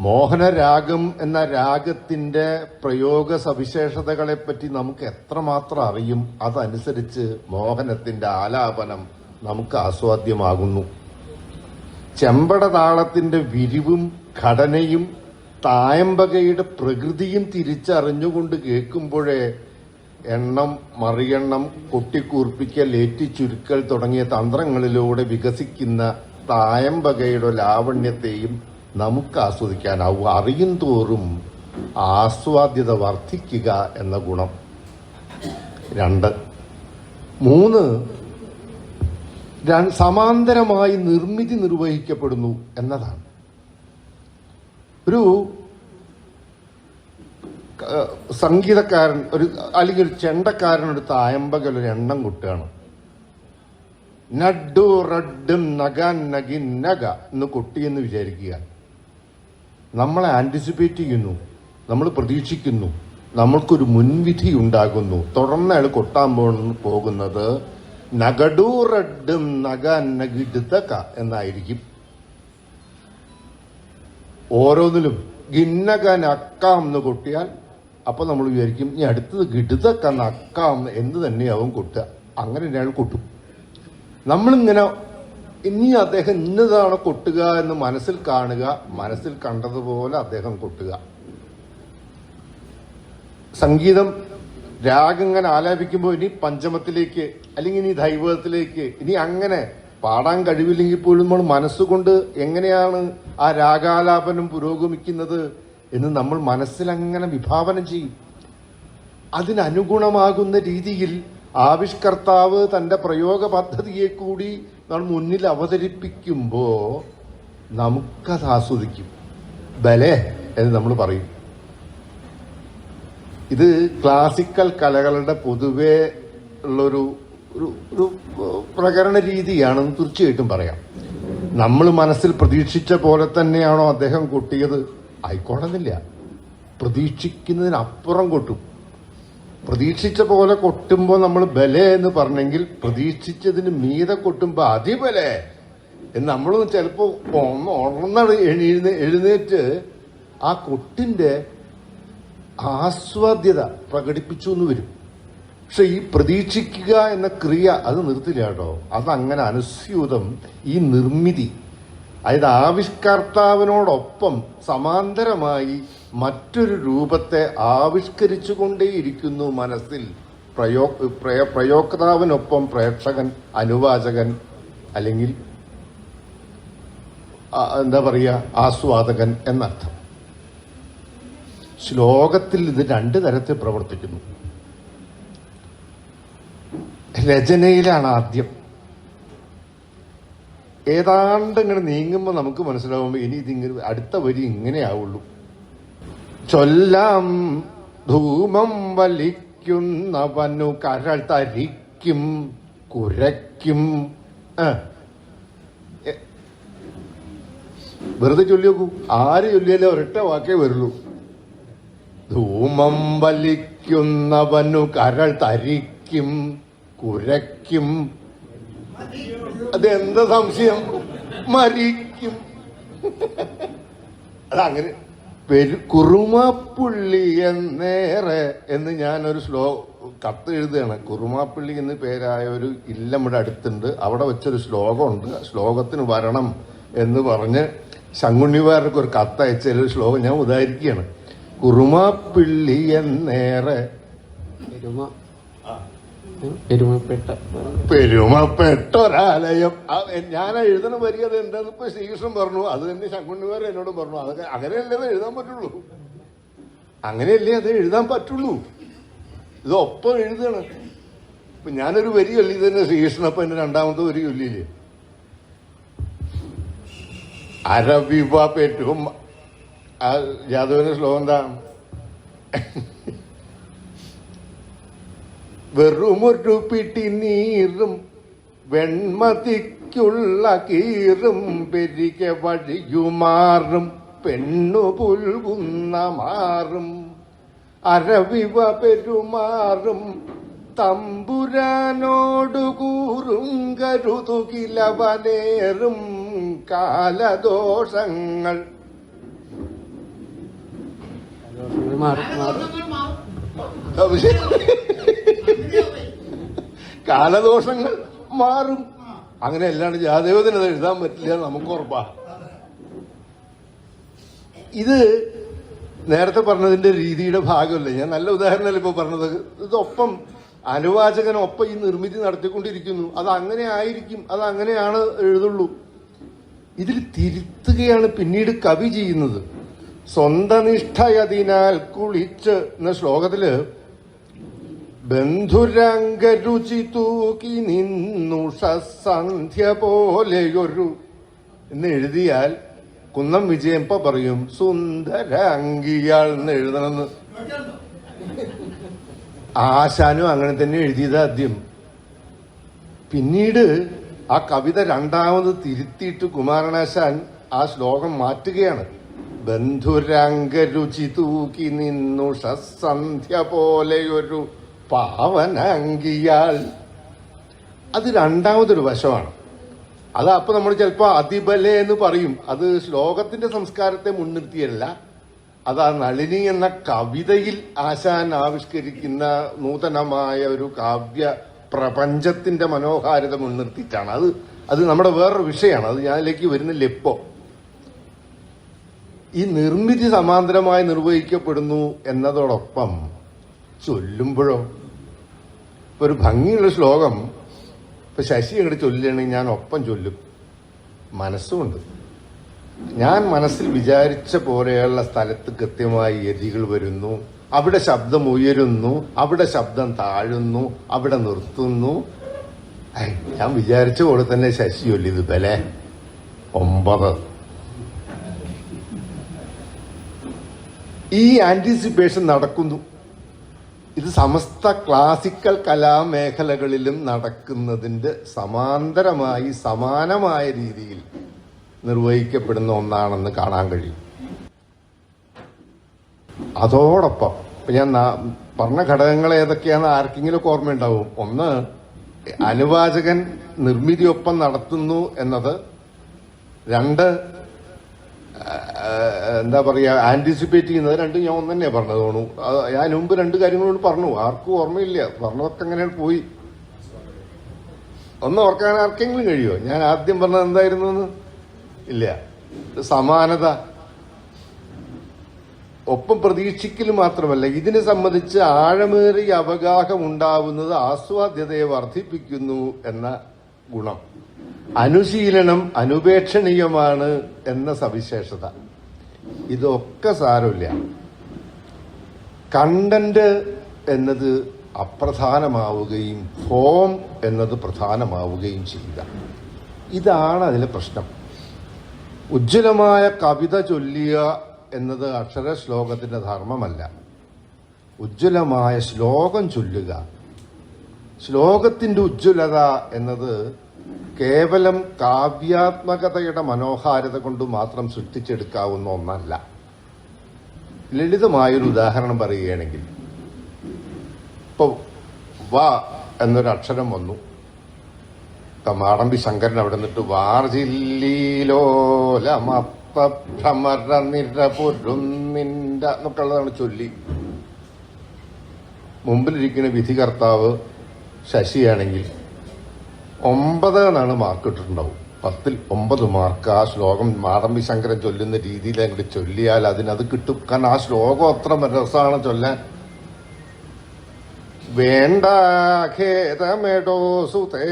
Speaker 1: മോഹനരാഗം എന്ന രാഗത്തിന്റെ പ്രയോഗ സവിശേഷതകളെപ്പറ്റി നമുക്ക് എത്രമാത്രം അറിയും, അതനുസരിച്ച് മോഹനത്തിന്റെ ആലാപനം നമുക്ക് ആസ്വാദ്യമാകുന്നു. ചെമ്പട താളത്തിന്റെ വിരിവും ഘടനയും തായമ്പകയുടെ പ്രകൃതിയും തിരിച്ചറിഞ്ഞുകൊണ്ട് കേൾക്കുമ്പോഴേ എണ്ണം, മറിയെണ്ണം, കൊട്ടിക്കൂർപ്പിക്കൽ, ഏറ്റിച്ചുരുക്കൽ തുടങ്ങിയ തന്ത്രങ്ങളിലൂടെ വികസിക്കുന്ന തായമ്പകയുടെ ലാവണ്യത്തെയും നമുക്ക് ആസ്വദിക്കാനാവും. അറിയും തോറും ആസ്വാദ്യത വർദ്ധിക്കുക എന്ന ഗുണം. 2. 3. സമാന്തരമായി നിർമ്മിതി നിർവഹിക്കപ്പെടുന്നു എന്നതാണ്. ഒരു സംഗീതക്കാരൻ അല്ലെങ്കിൽ ഒരു ചെണ്ടക്കാരൻ ഒരു തായമ്പകൽ ഒരു എണ്ണം കൊട്ടുകയാണ്. നഡു റഡും നഗൻ നഗിൻ നഗ എന്ന് കൊട്ടിയെന്ന് വിചാരിക്കുക. നമ്മളെ ആന്റിസിപ്പേറ്റ് ചെയ്യുന്നു, നമ്മൾ പ്രതീക്ഷിക്കുന്നു, നമ്മൾക്കൊരു മുൻവിധി ഉണ്ടാകുന്നു. തുടർന്ന് അയാൾ കൊട്ടാൻ പോകുന്നത് നഗഡു റഡും നഗൻ നഗിടുതക എന്നായിരിക്കും. ഓരോന്നിലും ഗിന്നകൻ അക്കാം എന്ന് കൊട്ടിയാൽ അപ്പൊ നമ്മൾ വിചാരിക്കും ഇനി അടുത്തത് ഗിടുതക്ക അക്കാം എന്ന് തന്നെയാവും കൊട്ടുക. അങ്ങനെ അയാൾ കൊട്ടും. നമ്മളിങ്ങനെ ഇനി അദ്ദേഹം ഇന്നതാണ് കൊട്ടുക എന്ന് മനസ്സിൽ കാണുക, മനസ്സിൽ കണ്ടതുപോലെ അദ്ദേഹം കൊട്ടുക. സംഗീതം രാഗം ഇങ്ങനെ ആലാപിക്കുമ്പോൾ ഇനി പഞ്ചമത്തിലേക്ക് അല്ലെങ്കിൽ ഇനി ദൈവത്തിലേക്ക്, ഇനി അങ്ങനെ പാടാൻ കഴിവില്ലെങ്കിൽ പോലും നമ്മൾ മനസ്സുകൊണ്ട് എങ്ങനെയാണ് ആ രാഗാലാപനം പുരോഗമിക്കുന്നത് എന്ന് നമ്മൾ മനസ്സിലങ്ങനെ വിഭാവനം ചെയ്യും. അതിനനുഗുണമാകുന്ന രീതിയിൽ ആവിഷ്കർത്താവ് തന്റെ പ്രയോഗ പദ്ധതിയെ കൂടി നമ്മൾ മുന്നിൽ അവതരിപ്പിക്കുമ്പോൾ നമുക്കത് ആസ്വദിക്കും. ബലേ എന്ന് നമ്മൾ പറയും. ഇത് ക്ലാസിക്കൽ കലകളുടെ പൊതുവെ ഉള്ളൊരു ഒരു പ്രകരണ രീതിയാണെന്ന് തീർച്ചയായിട്ടും പറയാം. നമ്മൾ മനസ്സിൽ പ്രതീക്ഷിച്ച പോലെ തന്നെയാണോ അദ്ദേഹം കൊട്ടിയത്? ആയിക്കോണമെന്നില്ല. പ്രതീക്ഷിക്കുന്നതിനപ്പുറം കൊട്ടും. പ്രതീക്ഷിച്ച പോലെ കൊട്ടുമ്പോൾ നമ്മൾ ബലേ എന്ന് പറഞ്ഞെങ്കിൽ പ്രതീക്ഷിച്ചതിന് മീതെ കൊട്ടുമ്പോൾ അതിബലേ എന്ന് നമ്മൾ ചിലപ്പോ ഉണർന്നാണ് എഴുന്നേറ്റ് ആ കൊട്ടിന്റെ ആസ്വാദ്യത പ്രകടിപ്പിച്ചു എന്ന് വരും. പക്ഷെ ഈ പ്രതീക്ഷിക്കുക എന്ന ക്രിയ അത് നിർത്തില്ല കേട്ടോ. അതങ്ങനെ അനുസ്യൂതം ഈ നിർമ്മിതി, അതായത് ആവിഷ്കർത്താവിനോടൊപ്പം സമാന്തരമായി മറ്റൊരു രൂപത്തെ ആവിഷ്കരിച്ചുകൊണ്ടേയിരിക്കുന്നു മനസ്സിൽ. പ്രയോക്താവിനൊപ്പം പ്രേക്ഷകൻ, അനുവാചകൻ, അല്ലെങ്കിൽ എന്താ പറയുക, ആസ്വാദകൻ എന്നർത്ഥം. ശ്ലോകത്തിൽ ഇത് 2 തരത്തിൽ പ്രവർത്തിക്കുന്നു. രചനയിലാണ് ആദ്യം. ഏതാണ്ട് ഇങ്ങനെ നീങ്ങുമ്പോൾ നമുക്ക് മനസ്സിലാവുമ്പോൾ ഇനി ഇതിങ്ങനെ അടുത്ത വരി ഇങ്ങനെയാവുള്ളൂ. ചൊല്ലാം ധൂമം വലിക്കുന്നവനു കരൾ തരിക്കും കുരയ്ക്കും. വെറുതെ ചൊല്ലി നോക്കൂ, ആര് ചൊല്ലിയാലേ ഒരൊറ്റ വാക്കേ വരുള്ളൂ. ധൂമം വലിക്കുന്നവനു കരൾ തരിക്കും കുരയ്ക്കും. അതെന്താ സംശയം? മരിക്കും. അതങ്ങനെ കുറുമാപ്പുള്ളി എന്നേറെ എന്ന് ഞാനൊരു കത്ത് എഴുതുകയാണ്. കുറുമാപ്പള്ളി എന്ന് പേരായ ഒരു ഇല്ലം ഇവിടെ അടുത്തുണ്ട്. അവിടെ വെച്ചൊരു ശ്ലോകമുണ്ട്. ശ്ലോകത്തിന് വരണം എന്ന് പറഞ്ഞ് ശങ്കുണ്ണിവാർക്ക് ഒരു കത്തയച്ചൊരു ശ്ലോകം ഞാൻ ഉദാഹരിക്കുകയാണ്. കുറുമാപ്പിള്ളി എന്നേറെ പെരുമപ്പെട്ടൊരാലയം. ഞാൻ എഴുതണ വരി അത് എന്താന്ന് ഇപ്പൊ ശ്രീകൃഷ്ണൻ പറഞ്ഞു, അത് തന്നെ ശങ്കുണ്ണിവാർ എന്നോട് പറഞ്ഞു. അതൊക്കെ അങ്ങനെയല്ലേ അത് എഴുതാൻ പറ്റുള്ളൂ, അങ്ങനെയല്ലേ അത് എഴുതാൻ പറ്റുള്ളൂ. ഇത് ഒപ്പം എഴുതണം. ഇപ്പൊ ഞാനൊരു വരി ചൊല്ലി തന്നെ ശ്രീകൃഷ്ണൻ, അപ്പൊ എന്റെ രണ്ടാമത്തെ വരി ചൊല്ലിയില്ലേ, അരവിവ പെറ്റും. യാദവന്റെ ശ്ലോകം എന്താ? വെറുമൊരു പിടി നീറും വെൺമതിക്കുള്ള കീറും പെരികെ വഴിയുമാറും പെണ്ണു പുൽകുന്ന മാറും അരവിവ പെരുമാറും തമ്പുരാനോടു കൂറും കരുതുകിലവനേറും കാലദോഷങ്ങൾ. കാലദോഷങ്ങൾ മാറും. അങ്ങനെ അല്ലാണ്ട് ജാതകത്തിന് അത് എഴുതാൻ പറ്റില്ല, നമുക്ക് ഉറപ്പാ. ഇത് നേരത്തെ പറഞ്ഞതിന്റെ രീതിയുടെ ഭാഗമല്ലേ. ഞാൻ നല്ല ഉദാഹരണമല്ല ഇപ്പൊ പറഞ്ഞത്. ഇതൊപ്പം അനുവാചകനൊപ്പം ഈ നിർമ്മിതി നടത്തിക്കൊണ്ടിരിക്കുന്നു. അത് അങ്ങനെ ആയിരിക്കും, അത് അങ്ങനെയാണ് എഴുതുള്ളൂ. ഇതിൽ തിരുത്തുകയാണ് പിന്നീട് കവി ചെയ്യുന്നത്. സ്വന്തനിഷ്ഠയതിനാൽ കുളിച്ച് എന്ന ശ്ലോകത്തില് ബന്ധുരംഗരുചി തൂക്കി നിന്നുഷ സന്ധ്യ പോലെയൊരു എന്ന് എഴുതിയാൽ കുന്നം വിജയം ഇപ്പൊ പറയും സുന്ദരാംഗിയാൾ എന്ന് എഴുതണമെന്ന്. ആശാനും അങ്ങനെ തന്നെ എഴുതിയത് ആദ്യം. പിന്നീട് ആ കവിത രണ്ടാമത് തിരുത്തിയിട്ട് കുമാരനാശാൻ ആ ശ്ലോകം മാറ്റുകയാണ്. ബന്ധുരംഗരുചി തൂക്കി നിന്നുഷ സന്ധ്യ പോലെയൊരു പാവനാംഗിയാൾ. അത് രണ്ടാമതൊരു വശമാണ്. അത് അപ്പൊ നമ്മൾ ചിലപ്പോ അതിബലെ എന്ന് പറയും. അത് ശ്ലോകത്തിന്റെ സംസ്കാരത്തെ മുൻനിർത്തിയല്ല, അത് ആ നളിനി എന്ന കവിതയിൽ ആശാൻ ആവിഷ്കരിക്കുന്ന നൂതനമായ ഒരു കാവ്യ പ്രപഞ്ചത്തിന്റെ മനോഹാരിത മുൻനിർത്തിയിട്ടാണ്. അത് നമ്മുടെ വേറൊരു വിഷയമാണ്. അത് ഞാനിലേക്ക് വരുന്നില്ല ഇപ്പോ. ഈ നിർമ്മിതി സമാന്തരമായി നിർവഹിക്കപ്പെടുന്നു എന്നതോടൊപ്പം ചൊല്ലുമ്പോഴോ ഒരു ഭംഗിയുള്ള ശ്ലോകം ഇപ്പൊ ശശി അങ്ങോട്ട് ചൊല്ലുകയാണെങ്കിൽ ഞാൻ ഒപ്പം ചൊല്ലും. മനസ്സുമുണ്ട്. ഞാൻ മനസ്സിൽ വിചാരിച്ച പോലെയുള്ള സ്ഥലത്ത് കൃത്യമായി യതികൾ വരുന്നു, അവിടെ ശബ്ദം ഉയരുന്നു, അവിടെ ശബ്ദം താഴുന്നു, അവിടെ നിർത്തുന്നു. ഞാൻ വിചാരിച്ച പോലെ തന്നെ ശശി ചൊല്ലിയത് ബലെ 9. ഈ ആന്റിസിപ്പേഷൻ നടക്കുന്നു. ഇത് സമസ്ത ക്ലാസിക്കൽ കലാമേഖലകളിലും നടക്കുന്നതിന്റെ സമാന്തരമായി സമാനമായ രീതിയിൽ നിർവഹിക്കപ്പെടുന്ന ഒന്നാണെന്ന് കാണാൻ കഴിയും. അതോടൊപ്പം ഞാൻ പറഞ്ഞ ഘടകങ്ങൾ ഏതൊക്കെയാണെന്ന് ആർക്കെങ്കിലും ഓർമ്മയുണ്ടാവും. ഒന്ന്, അനുവാചകൻ നിർമ്മിതിയൊപ്പം നടത്തുന്നു എന്നത്. 2, എന്താ പറയാ, ആന്റിസിപ്പേറ്റ് ചെയ്യുന്നത്. 2 ഞാൻ ഒന്ന് തന്നെയാണ് പറഞ്ഞത് തോന്നുന്നു. ഞാൻ മുമ്പ് 2 കാര്യങ്ങളോട് പറഞ്ഞു, ആർക്കും ഓർമ്മയില്ല, പറഞ്ഞതൊക്കെ അങ്ങനെ പോയി. ഒന്ന് ഓർക്കാൻ ആർക്കെങ്കിലും കഴിയുമോ? ഞാൻ ആദ്യം പറഞ്ഞത് എന്തായിരുന്നു? ഇല്ല. സമാനത, ഒപ്പം പ്രതീക്ഷിക്കൽ മാത്രമല്ല, ഇതിനെ സംബന്ധിച്ച് ആഴമേറിയ അവഗാഹം ഉണ്ടാവുന്നത് ആസ്വാദ്യതയെ വർദ്ധിപ്പിക്കുന്നു എന്ന ഗുണം. അനുശീലനം അനുപേക്ഷണീയമാണ് എന്ന സവിശേഷത. ഇതൊക്കെ സാരമില്ല. കണ്ടന്റ് എന്നത് അപ്രധാനമാവുകയും ഫോം എന്നത് പ്രധാനമാവുകയും ചെയ്യുക. ഇതാണ് അതിലെ പ്രശ്നം. ഉജ്ജ്വലമായ കവിത ചൊല്ലുക എന്നത് അക്ഷര ശ്ലോകത്തിന്റെ ധർമ്മമല്ല. ഉജ്ജ്വലമായ ശ്ലോകം ചൊല്ലുക, ശ്ലോകത്തിന്റെ ഉജ്ജ്വലത എന്നത് കേവലം കാവ്യാത്മകതയുടെ മനോഹാരിത കൊണ്ട് മാത്രം സൃഷ്ടിച്ചെടുക്കാവുന്ന ഒന്നല്ല. ലളിതമായൊരു ഉദാഹരണം പറയുകയാണെങ്കിൽ, ഇപ്പൊ വ എന്നൊരു അക്ഷരം വന്നു. മാടമ്പി ശങ്കരൻ അവിടെ നിന്നിട്ട് വാർജില്ലോലമപ്പഭ്രമര നിരപുരുന്നിന്റെ എന്നൊക്കെയുള്ളതാണ് ചൊല്ലി. മുമ്പിലിരിക്കുന്ന വിധികർത്താവ് ശശിയാണെങ്കിൽ 9 എന്നാണ് മാർക്ക് ഇട്ടിട്ടുണ്ടാവും. 10ൽ 9 മാർക്ക് ആ ശ്ലോകം മാടമ്പി ശങ്കരൻ ചൊല്ലുന്ന രീതിയിൽ അങ്ങോട്ട് ചൊല്ലിയാൽ അതിനത് കിട്ടും. കാരണം ആ ശ്ലോകം അത്ര രസമാണ് ചൊല്ലാൻ. വേണ്ട ഖേദമെടോ സുതേ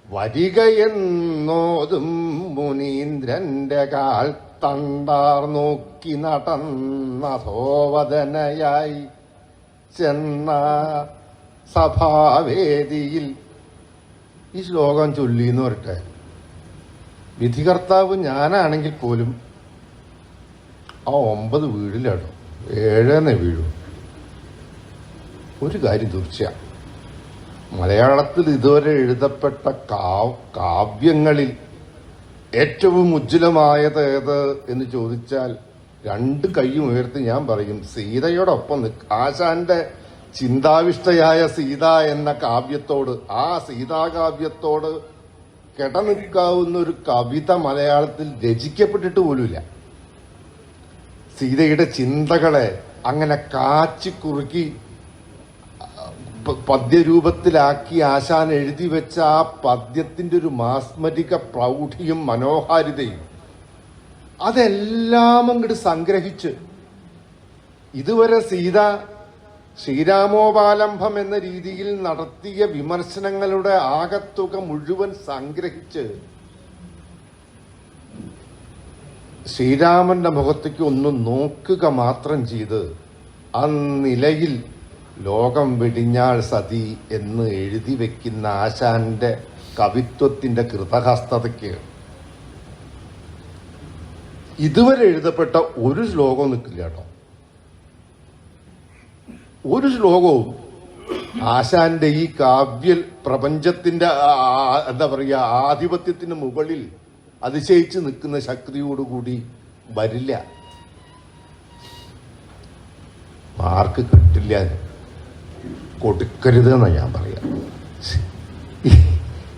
Speaker 1: വരികയെന്നോതും മുനീന്ദ്രന്റെ കാൽ തണ്ടാർ നോക്കി നടന്നധോവദനയായി ചെന്ന സഭാവേദിയിൽ ഈ ശ്ലോകം ചൊല്ലി എന്ന് പറയട്ടെ. വിധികർത്താവ് ഞാനാണെങ്കിൽ പോലും ആ 9 വീടിലാണോ 7 വീഴും. ഒരു കാര്യം തീർച്ചയാണ്, മലയാളത്തിൽ ഇതുവരെ എഴുതപ്പെട്ട കാവ്യങ്ങളിൽ ഏറ്റവും ഉജ്ജ്വലമായത് ഏത് എന്ന് ചോദിച്ചാൽ 2 കൈയും ഉയർത്തി ഞാൻ പറയും സീതയോടൊപ്പം ആശാന്റെ ചിന്താവിഷ്ടയായ സീത എന്ന കാവ്യത്തോട്, ആ സീതാകാവ്യത്തോട് കിടനിൽക്കാവുന്ന ഒരു കവിത മലയാളത്തിൽ രചിക്കപ്പെട്ടിട്ട് പോലുമില്ല. സീതയുടെ ചിന്തകളെ അങ്ങനെ കാച്ചിക്കുറുക്കി പദ്യരൂപത്തിലാക്കി ആശാൻ എഴുതി വെച്ച ആ പദ്യത്തിന്റെ ഒരു മാസ്മരിക പ്രൗഢിയും മനോഹാരിതയും അതെല്ലാം അങ്ങോട്ട് സംഗ്രഹിച്ച് ഇതുവരെ സീത ശ്രീരാമോപാലംഭം എന്ന രീതിയിൽ നടത്തിയ വിമർശനങ്ങളുടെ ആകത്തുക മുഴുവൻ സംഗ്രഹിച്ച് ശ്രീരാമന്റെ മുഖത്തേക്ക് ഒന്ന് നോക്കുക മാത്രം ചെയ്ത് ആ നിലയിൽ ലോകം വെടിഞ്ഞാൾ സതി എന്ന് എഴുതി വെക്കുന്ന ആശാന്റെ കവിത്വത്തിന്റെ കൃതഹസ്തതയ്ക്ക് ഇതുവരെ എഴുതപ്പെട്ട ഒരു ശ്ലോകവും നിൽക്കില്ല കേട്ടോ. ഒരു ശ്ലോകവും ആശാന്റെ ഈ കാവ്യ പ്രപഞ്ചത്തിന്റെ എന്താ പറയുക ആധിപത്യത്തിന് മുകളിൽ അതിശയിച്ച് നിൽക്കുന്ന ശക്തിയോടുകൂടി വരില്ല. മാർക്ക് കിട്ടില്ല, കൊടുക്കരുതെന്നാ ഞാൻ പറയാം.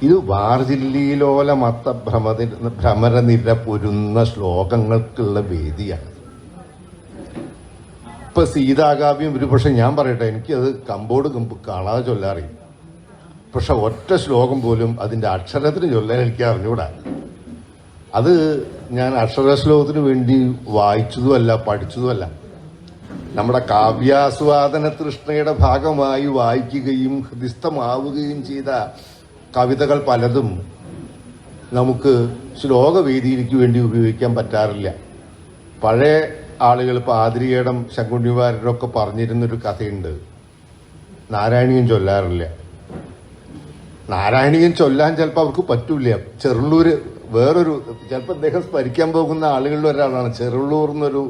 Speaker 1: ഇത് വാർജില്ലോലമത്ത ഭ്രമരനിര പൊരുന്ന ശ്ലോകങ്ങൾക്കുള്ള വേദിയാണ്. ഇപ്പൊ സീതാകാവ്യം ഒരുപക്ഷെ ഞാൻ പറയട്ടെ, എനിക്കത് കമ്പോട് കാണാതെ ചൊല്ലാറിയും, പക്ഷെ ഒറ്റ ശ്ലോകം പോലും അതിന്റെ അക്ഷരത്തിന് ചൊല്ലാൻ എനിക്ക് അറിഞ്ഞൂടാ. അത് ഞാൻ അക്ഷരശ്ലോകത്തിന് വേണ്ടി വായിച്ചതുമല്ല പഠിച്ചതുമല്ല, നമ്മുടെ കാവ്യാസ്വാദന തൃഷ്ണയുടെ ഭാഗമായി വായിക്കുകയും ഹൃദിസ്ഥമാവുകയും ചെയ്ത കവിതകൾ പലതും നമുക്ക് ശ്ലോകവേദിയിലേക്ക് വേണ്ടി ഉപയോഗിക്കാൻ പറ്റാറില്ല. പഴയ ആളുകൾ ഇപ്പോൾ ആതിരിയേടം ശങ്കുണ്ണിവാരരൊക്കെ പറഞ്ഞിരുന്നൊരു കഥയുണ്ട്. നാരായണീയം ചൊല്ലാറില്ല. നാരായണീയം ചൊല്ലാൻ ചിലപ്പോൾ അവർക്ക് പറ്റൂല. ചെറുള്ളൂര് വേറൊരു ചിലപ്പോൾ അദ്ദേഹം സ്മരിക്കാൻ പോകുന്ന ആളുകളിൽ ഒരാളാണ്. ചെറുള്ളൂർ എന്നൊരു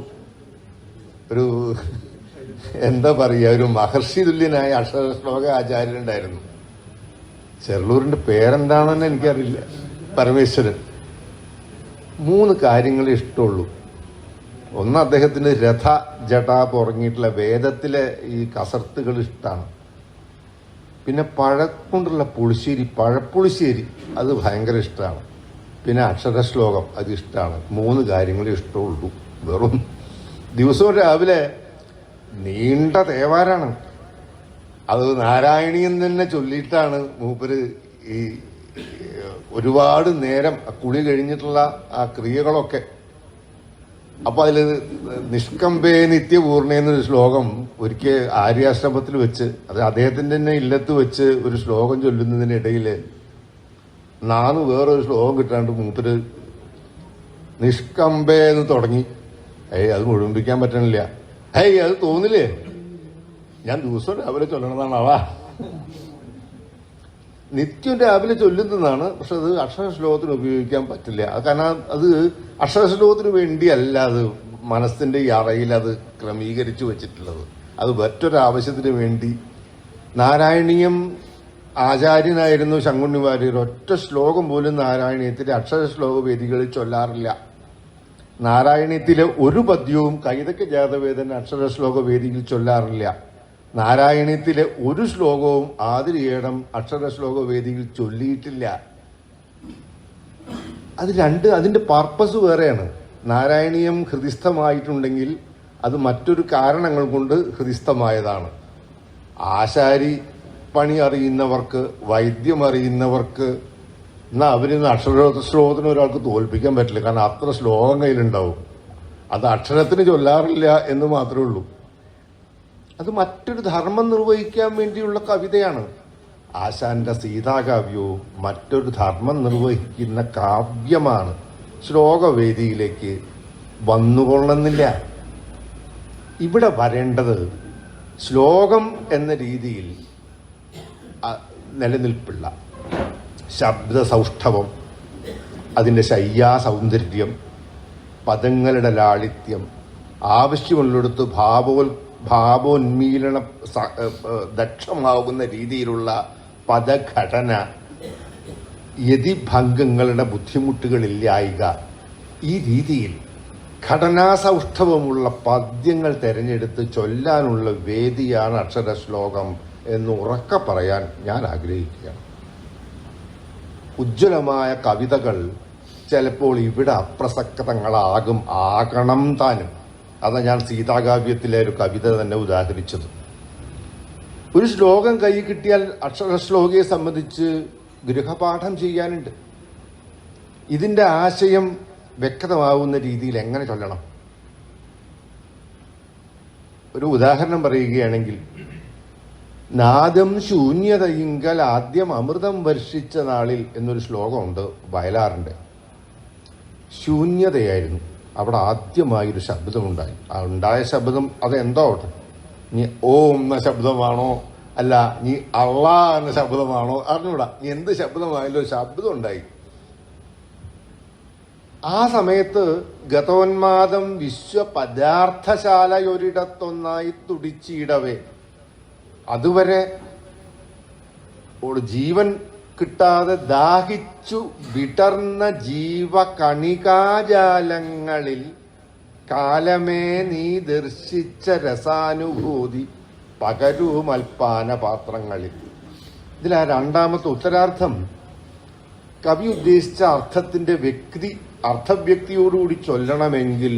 Speaker 1: എന്താ പറയുക, ഒരു മഹർഷി തുല്യനായ അക്ഷരശ്ലോക ആചാര്യനുണ്ടായിരുന്നു. ചെറുള്ളൂരിന്റെ പേരെന്താണെന്ന് എനിക്കറിയില്ല. പരമേശ്വരൻ. 3 കാര്യങ്ങളെ ഇഷ്ടമുള്ളൂ. ഒന്ന്, അദ്ദേഹത്തിന് രഥ ജട പുറങ്ങിയിട്ടുള്ള വേദത്തിലെ ഈ കസർത്തുകൾ ഇഷ്ടമാണ്. പിന്നെ പഴക്കൊണ്ടുള്ള പുളിശ്ശേരി, പഴപ്പുളിശ്ശേരി, അത് ഭയങ്കര ഇഷ്ടമാണ്. പിന്നെ അക്ഷരശ്ലോകം അത് ഇഷ്ടമാണ്. 3 കാര്യങ്ങളെ ഇഷ്ടമുള്ളൂ. വെറും ദിവസവും രാവിലെ നീണ്ട തേവാരാണ്. അത് നാരായണീയം തന്നെ ചൊല്ലിയിട്ടാണ് മൂപ്പര് ഈ ഒരുപാട് നേരം കുളി കഴിഞ്ഞിട്ടുള്ള ആ ക്രിയകളൊക്കെ. അപ്പൊ അതില് നിഷ്കമ്പേ നിത്യപൂർണ്ണയെന്നൊരു ശ്ലോകം ഒരിക്കൽ ആര്യാശ്രമത്തിൽ വെച്ച്, അത് അദ്ദേഹത്തിന്റെ തന്നെ ഇല്ലത്ത് വെച്ച് ഒരു ശ്ലോകം ചൊല്ലുന്നതിനിടയില് വേറൊരു ശ്ലോകം കിട്ടാണ്ട് മൂപ്പര് നിഷ്കമ്പേ എന്ന് തുടങ്ങി. അത് മുഴുമിപ്പിക്കാൻ പറ്റണില്ല. അത് തോന്നില്ലേ, ഞാൻ ദിവസം രാവിലെ ചൊല്ലണതാണാവാ. നിത്യം രാവിലെ ചൊല്ലുന്നതാണ്. പക്ഷെ അത് അക്ഷരശ്ലോകത്തിന് ഉപയോഗിക്കാൻ പറ്റില്ല. കാരണം അത് അക്ഷരശ്ലോകത്തിന് വേണ്ടിയല്ല അത് മനസ്സിന്റെ ഈ അറയിൽ അത് ക്രമീകരിച്ചു വെച്ചിട്ടുള്ളത്. അത് മറ്റൊരാവശ്യത്തിന് വേണ്ടി. നാരായണീയം ആചാര്യനായിരുന്നു ശങ്കുണ്ണി വാര്യർ. ഒറ്റ ശ്ലോകം പോലും നാരായണീയത്തിലെ അക്ഷരശ്ലോക വേദികളിൽ ചൊല്ലാറില്ല. നാരായണീയത്തിലെ ഒരു പദ്യവും കൈതക്ക ജാതവേദന അക്ഷരശ്ലോക വേദിയിൽ ചൊല്ലാറില്ല. നാരായണീയത്തിലെ ഒരു ശ്ലോകവും ആതിരേടം അക്ഷരശ്ലോക വേദിയിൽ ചൊല്ലിയിട്ടില്ല. അതിന്റെ പർപ്പസ് വേറെയാണ്. നാരായണീയം ഹൃദിസ്ഥമായിട്ടുണ്ടെങ്കിൽ അത് മറ്റൊരു കാരണങ്ങൾ കൊണ്ട് ഹൃദിസ്ഥമായതാണ്. ആശാരി പണി അറിയുന്നവർക്ക്, വൈദ്യം അറിയുന്നവർക്ക്, എന്നാൽ അവരിന്ന് അക്ഷരശ്ലോകത്തിന് ഒരാൾക്ക് തോൽപ്പിക്കാൻ പറ്റില്ല. കാരണം അത്ര ശ്ലോകം കയ്യിലുണ്ടാവും. അത് അക്ഷരത്തിന് ചൊല്ലാറില്ല എന്ന് മാത്രമേ ഉള്ളൂ. അത് മറ്റൊരു ധർമ്മം നിർവഹിക്കാൻ വേണ്ടിയുള്ള കവിതയാണ്. ആശാന്റെ സീതാകാവ്യവും മറ്റൊരു ധർമ്മം നിർവഹിക്കുന്ന കാവ്യമാണ്. ശ്ലോകവേദിയിലേക്ക് വന്നുകൊള്ളുന്നില്ല. ഇവിടെ വരേണ്ടത് ശ്ലോകം എന്ന രീതിയിൽ നിലനിൽപ്പില്ല ശബ്ദ സൗഷ്ഠവം, അതിൻ്റെ ശയ്യാ സൗന്ദര്യം, പദങ്ങളുടെ ലാളിത്യം, ആവശ്യമുള്ളിടത്ത് ഭാവോന്മീലന ദക്ഷമാകുന്ന രീതിയിലുള്ള പദഘടന, യതിഭംഗങ്ങളുടെ ബുദ്ധിമുട്ടുകളില്ലായിക, ഈ രീതിയിൽ ഘടനാസൗഷ്ഠവമുള്ള പദ്യങ്ങൾ തെരഞ്ഞെടുത്ത് ചൊല്ലാനുള്ള വേദിയാണ് അക്ഷരശ്ലോകം എന്ന് ഉറക്കെ പറയാൻ ഞാൻ ആഗ്രഹിക്കുകയാണ്. ഉജ്ജ്വലമായ കവിതകൾ ചിലപ്പോൾ ഇവിടെ ആകണം താനും. അതാ ഞാൻ സീതാകാവ്യത്തിലെ ഒരു കവിത തന്നെ ഉദാഹരിച്ചത്. ഒരു ശ്ലോകം കൈ കിട്ടിയാൽ അക്ഷരശ്ലോകയെ സംബന്ധിച്ച് ഗൃഹപാഠം ചെയ്യാനുണ്ട്. ഇതിന്റെ ആശയം വ്യക്തമാവുന്ന രീതിയിൽ എങ്ങനെ ചൊല്ലണം? ഒരു ഉദാഹരണം പറയുകയാണെങ്കിൽ, നാദം ശൂന്യതയിങ്കൽ ആദ്യം അമൃതം വർഷിച്ച നാളിൽ എന്നൊരു ശ്ലോകമുണ്ട് വയലാറിന്റെ. ശൂന്യതയായിരുന്നു, അവിടെ ആദ്യമായൊരു ശബ്ദമുണ്ടായി. ആ ഉണ്ടായ ശബ്ദം അതെന്തോ ആവട്ടെ, നീ ഓം എന്ന ശബ്ദമാണോ അല്ല നീ അള്ളാ എന്ന ശബ്ദമാണോ അറിഞ്ഞൂടാ, നീ എന്ത് ശബ്ദമായാലും ശബ്ദം ഉണ്ടായി. ആ സമയത്ത് ഗതോന്മാദം വിശ്വപദാർത്ഥശാലയൊരിടത്തൊന്നായി തുടിച്ചിടവേ, അതുവരെ ജീവൻ കിട്ടാതെ ദാഹിച്ചു വിടർന്ന ജീവകണികാജാലങ്ങളിൽ കാലമേ നീ ദർശിച്ച രസാനുഭൂതി പകരൂ മൽപ്പാന പാത്രങ്ങളിൽ. ഇതിൽ ആ രണ്ടാമത്തെ ഉത്തരാർത്ഥം കവി ഉദ്ദേശിച്ച അർത്ഥത്തിന്റെ അർത്ഥവ്യക്തിയോടുകൂടി ചൊല്ലണമെങ്കിൽ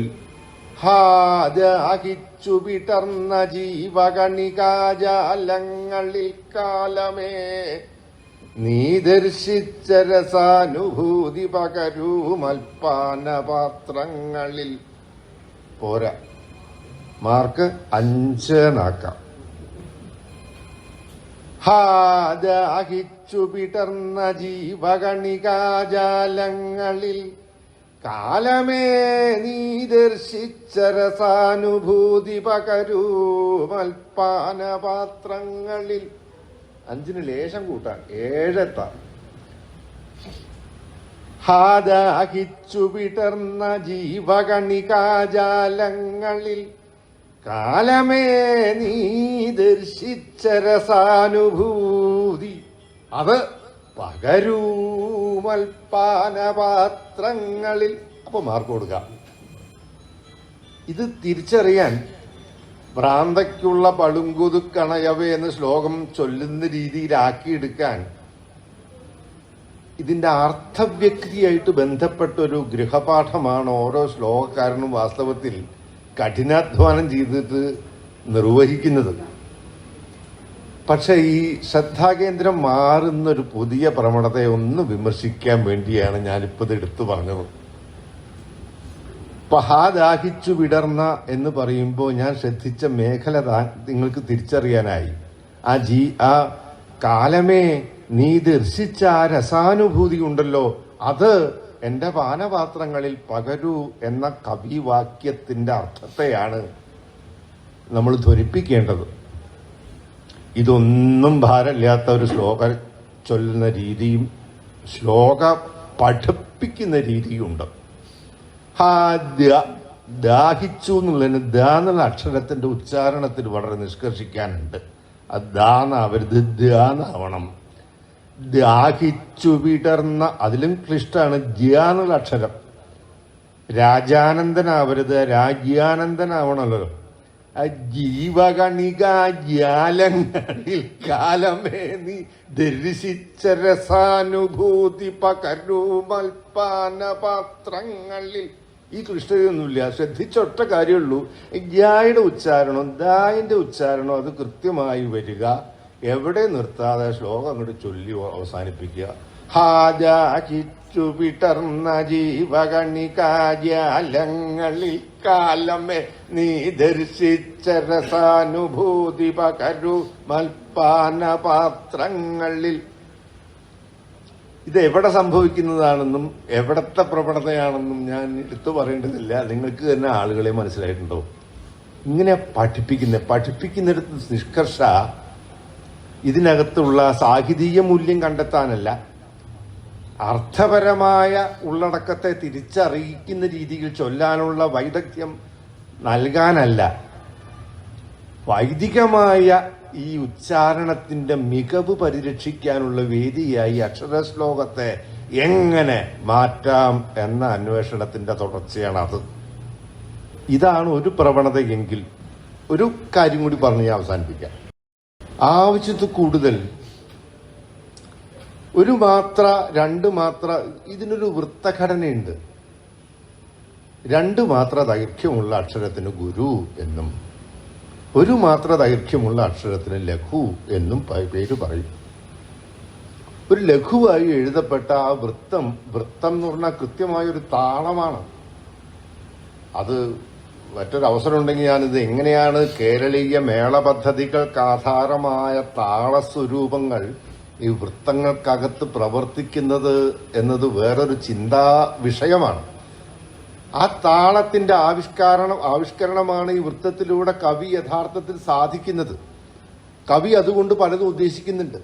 Speaker 1: ഹാദാഹിച്ചു വിടർന്ന ജീവകണികാജാലങ്ങളിൽ കാലമേ നീ ദർശിച്ച രസാനുഭൂതി പകരൂ മൽപ്പാന പാത്രങ്ങളിൽ. പോരാ, മാർക്ക് 5 നാക്കാം. ഹാദാഹിച്ചു വിടർന്ന ജീവകണികാജാലങ്ങളിൽ കാലമേ നീ ദർശിച്ച രസാനുഭൂതി പകരൂ മൽപ്പാന പാത്രങ്ങളിൽ. 5 ലേശം കൂട്ടാൻ 7 എത്താം. ഹാദാഹിച്ചു വിടർന്ന ജീവകണികാജാലങ്ങളിൽ കാലമേ നീ ദർശിച്ച രസാനുഭൂതി അത് പകരൂ മൽപ്പാനപാത്രങ്ങളിൽ. അപ്പൊ മാർക്ക് കൊടുക്കാം. ഇത് തിരിച്ചറിയാൻ ഭ്രാന്തയ്ക്കുള്ള പളുങ്കുതുക്കണയവേ എന്ന ശ്ലോകം ചൊല്ലുന്ന രീതിയിലാക്കിയെടുക്കാൻ ഇതിന്റെ അർത്ഥവ്യക്തിയായിട്ട് ബന്ധപ്പെട്ടൊരു ഗൃഹപാഠമാണ് ഓരോ ശ്ലോകക്കാരനും വാസ്തവത്തിൽ കഠിനാധ്വാനം ചെയ്തിട്ട് നിർവഹിക്കുന്നത്. പക്ഷെ ഈ ശ്രദ്ധാകേന്ദ്രം മാറുന്നൊരു പുതിയ പ്രവണതയെ ഒന്ന് വിമർശിക്കാൻ വേണ്ടിയാണ് ഞാനിപ്പത് എടുത്തു പറഞ്ഞത്. പഹാദാഹിച്ചു വിടർന്ന എന്ന് പറയുമ്പോൾ ഞാൻ ശ്രദ്ധിച്ച മേഖല നിങ്ങൾക്ക് തിരിച്ചറിയാനായി. ആ കാലമേ നീ ദർശിച്ച ആ രസാനുഭൂതി ഉണ്ടല്ലോ, അത് എന്റെ പാനപാത്രങ്ങളിൽ പകരൂ എന്ന കവിവാക്യത്തിന്റെ അർത്ഥത്തെയാണ് നമ്മൾ ധ്വനിപ്പിക്കേണ്ടത്. ഇതൊന്നും ഭാരമില്ലാത്ത ഒരു ചൊല്ലുന്ന രീതിയും ശ്ലോക പഠിപ്പിക്കുന്ന രീതിയുണ്ട്. ദാഹിച്ചു എന്നുള്ളതിന് ദ എന്നുള്ള അക്ഷരത്തിന്റെ ഉച്ചാരണത്തിൽ വളരെ നിഷ്കർഷിക്കാനുണ്ട്. അത് ദാന്നാവരുത്, ദ്യാന്നാവണം. ദാഹിച്ചു വിടർന്ന, അതിലും ക്ലിഷ്ടാണ് ജ്യാന്നുള്ള അക്ഷരം. രാജാനന്ദനാവരുത്, രാജ്യാനന്ദനാവണല്ലോ. ജീവകണിക ജ്യാലങ്ങളിൽ കാലമേ നീ ദർശിച്ച രസാനുഭൂതി പകരൂ മൽപ്പാന പാത്രങ്ങളിൽ. ഈ കൃഷ്ണയൊന്നുമില്ല, ശ്രദ്ധിച്ചൊറ്റ കാര്യമുള്ളൂ. ജ്യായുടെ ഉച്ചാരണം ദായിന്റെ ഉച്ചാരണം അത് കൃത്യമായി വരിക, എവിടെ നിർത്താതെ ശ്ലോകം അങ്ങോട്ട് ചൊല്ലി അവസാനിപ്പിക്കുക. ഹാജാചിച്ചു വിടർന്ന ജീവകണികാജാലങ്ങളിൽ കാലമേ നീ ദർശിച്ച രസാനുഭൂതി പകരു മൽപ്പാന പാത്രങ്ങളിൽ. ഇത് എവിടെ സംഭവിക്കുന്നതാണെന്നും എവിടത്തെ പ്രവണതയാണെന്നും ഞാൻ എടുത്തു പറയേണ്ടതില്ല, നിങ്ങൾക്ക് തന്നെ ആളുകളെ മനസ്സിലായിട്ടുണ്ടോ. ഇങ്ങനെ പഠിപ്പിക്കുന്നിടത്ത് നിഷ്കർഷ ഇതിനകത്തുള്ള സാഹിതീയ മൂല്യം കണ്ടെത്താനല്ല, അർത്ഥപരമായ ഉള്ളടക്കത്തെ തിരിച്ചറിയിക്കുന്ന രീതിയിൽ ചൊല്ലാനുള്ള വൈദഗ്ധ്യം നൽകാനല്ല. വൈദികമായ ഈ ഉച്ചാരണത്തിന്റെ മികവ് പരിരക്ഷിക്കാനുള്ള വേദിയായി അക്ഷരശ്ലോകത്തെ എങ്ങനെ മാറ്റാം എന്ന അന്വേഷണത്തിന്റെ തുടർച്ചയാണ് അത്. ഇതാണ് ഒരു പ്രവണതയെങ്കിൽ ഒരു കാര്യം കൂടി പറഞ്ഞ് ഞാൻ അവസാനിപ്പിക്കാം. ആവശ്യത്തിൽ കൂടുതൽ ഒരു മാത്ര, രണ്ട് മാത്ര, ഇതിനൊരു വൃത്തഘടനയുണ്ട്. രണ്ട് മാത്ര ദൈർഘ്യമുള്ള അക്ഷരത്തിന് ഗുരു എന്നും ഒരു മാത്ര ദൈർഘ്യമുള്ള അക്ഷരത്തിന് ലഘു എന്നും പേര് പറയും. ഒരു ലഘുവായി എഴുതപ്പെട്ട ആ വൃത്തം എന്ന് പറഞ്ഞാൽ കൃത്യമായൊരു താളമാണ്. അത് മറ്റൊരവസരം ഉണ്ടെങ്കിൽ ഞാനിത് എങ്ങനെയാണ് കേരളീയ മേള പദ്ധതികൾക്ക് ആധാരമായ താളസ്വരൂപങ്ങൾ ഈ വൃത്തങ്ങൾക്കകത്ത് പ്രവർത്തിക്കുന്നത് എന്നത് വേറൊരു ചിന്താ വിഷയമാണ്. ആ താളത്തിന്റെ ആവിഷ്കരണമാണ് ഈ വൃത്തത്തിലൂടെ കവി യഥാർത്ഥത്തിൽ സാധിക്കുന്നത്. കവി അതുകൊണ്ട് പലതും ഉദ്ദേശിക്കുന്നുണ്ട്.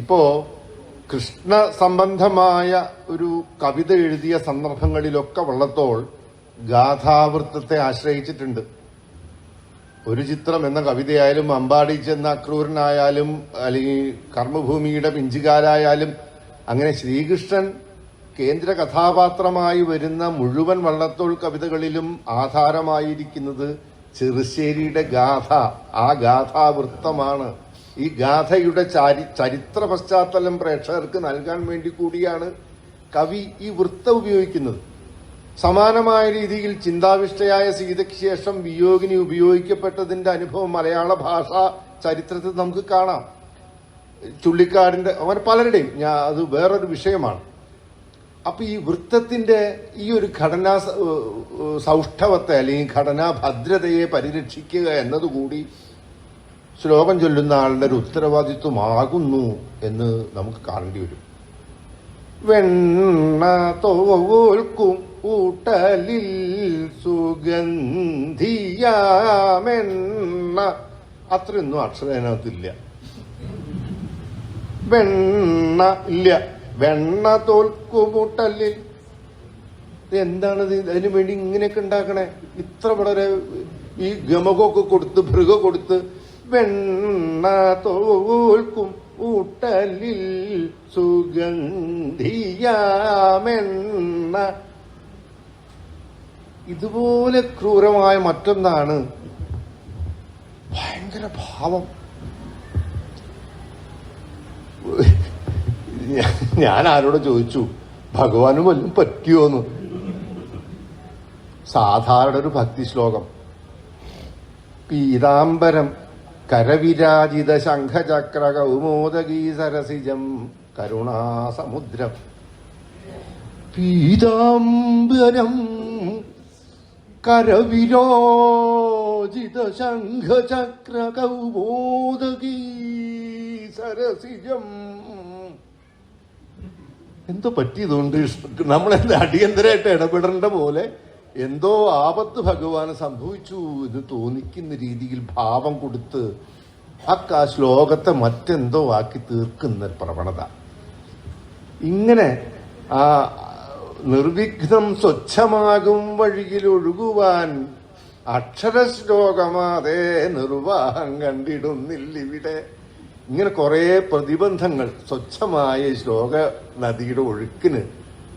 Speaker 1: ഇപ്പോ കൃഷ്ണ സംബന്ധമായ ഒരു കവിത എഴുതിയ സന്ദർഭങ്ങളിലൊക്കെ വള്ളത്തോൾ ഗാഥാവൃത്തത്തെ ആശ്രയിച്ചിട്ടുണ്ട്. ഒരു ചിത്രം എന്ന കവിതയായാലും, അമ്പാടി ചെന്ന അക്രൂരനായാലും, അല്ലെങ്കിൽ കർമ്മഭൂമിയുടെ പിഞ്ചുകാരായാലും, അങ്ങനെ ശ്രീകൃഷ്ണൻ കേന്ദ്ര കഥാപാത്രമായി വരുന്ന മുഴുവൻ വള്ളത്തോൾ കവിതകളിലും ആധാരമായിരിക്കുന്നത് ചെറുശ്ശേരിയുടെ ഗാഥ, ആ ഗാഥാവൃത്തമാണ്. ഈ ഗാഥയുടെ ചരിത്ര പശ്ചാത്തലം പ്രേക്ഷകർക്ക് നൽകാൻ വേണ്ടി കൂടിയാണ് കവി ഈ വൃത്തം ഉപയോഗിക്കുന്നത്. സമാനമായ രീതിയിൽ ചിന്താവിഷ്ടയായ സീതയ്ക്ക് ശേഷം വിയോഗിനി ഉപയോഗിക്കപ്പെട്ടതിന്റെ അനുഭവം മലയാള ഭാഷാ ചരിത്രത്തിൽ നമുക്ക് കാണാം. ചുള്ളിക്കാടിന്റെ, അങ്ങനെ പലരുടെയും, അത് വേറൊരു വിഷയമാണ്. അപ്പൊ ഈ വൃത്തത്തിന്റെ ഈ ഒരു ഘടനാ സൗഷ്ഠവത്തെ അല്ലെങ്കിൽ ഘടനാ ഭദ്രതയെ പരിരക്ഷിക്കുക എന്നതുകൂടി ശ്ലോകം ചൊല്ലുന്ന ആളുടെ ഒരു ഉത്തരവാദിത്വമാകുന്നു എന്ന് നമുക്ക് കാണേണ്ടി വരും. വെണ്ണ തോൽക്കും ഊട്ടലിൽ സുഗന്ധിയാമെണ്ണ, അത്രയൊന്നും അക്ഷരം അതിനകത്തില്ല. വെണ്ണ ഇല്ല, വെണ്ണ തോൽക്കുമൂട്ടലിൽ. എന്താണത്? അതിനു വേണ്ടി ഇങ്ങനെയൊക്കെ ഉണ്ടാക്കണേ? ഇത്ര വളരെ ഈ ഗമകൊക്കെ കൊടുത്ത് ഭൃഗ കൊടുത്ത് വെണ്ണ തോൽക്കും ഊട്ടലിൽ സുഗന്ധിയാമെണ്ണ. ഇതുപോലെ ക്രൂരമായ മറ്റൊന്നാണ് ഭയങ്കര ഭാവം. ഞാൻ ആരോട് ചോദിച്ചു, ഭഗവാനും വല്ലതും പറ്റിയോന്ന്. സാധാരണ ഒരു ഭക്തി ശ്ലോകം, പീതാംബരം കരവിരാജിത ശംഖചക്ര കൗമോദകീ സരസിജം കരുണാസമുദ്രം. പീതാംബരം കരവിരാജിത ശംഖചക്ര കൗമോദകീ സരസിജം. എന്തോ പറ്റിയതുകൊണ്ട് നമ്മളെന്താ അടിയന്തരമായിട്ട് ഇടപെടേണ്ട പോലെ എന്തോ ആപത്ത് ഭഗവാന് സംഭവിച്ചു എന്ന് തോന്നിക്കുന്ന രീതിയിൽ ഭാവം കൊടുത്ത് ആ ശ്ലോകത്തെ മറ്റെന്തോ ആക്കി തീർക്കുന്ന ഒരു പ്രവണത. ഇങ്ങനെ ആ നിർവിഘ്നം സ്വച്ഛമാകും വഴിയിലൊഴുകുവാൻ അക്ഷരശ്ലോകമാതേ നിർവാഹം കണ്ടിടുന്നില്ലിവിടെ. ഇങ്ങനെ കുറെ പ്രതിബന്ധങ്ങൾ സ്വച്ഛമായ ശ്ലോക നദിയുടെ ഒഴുക്കിന്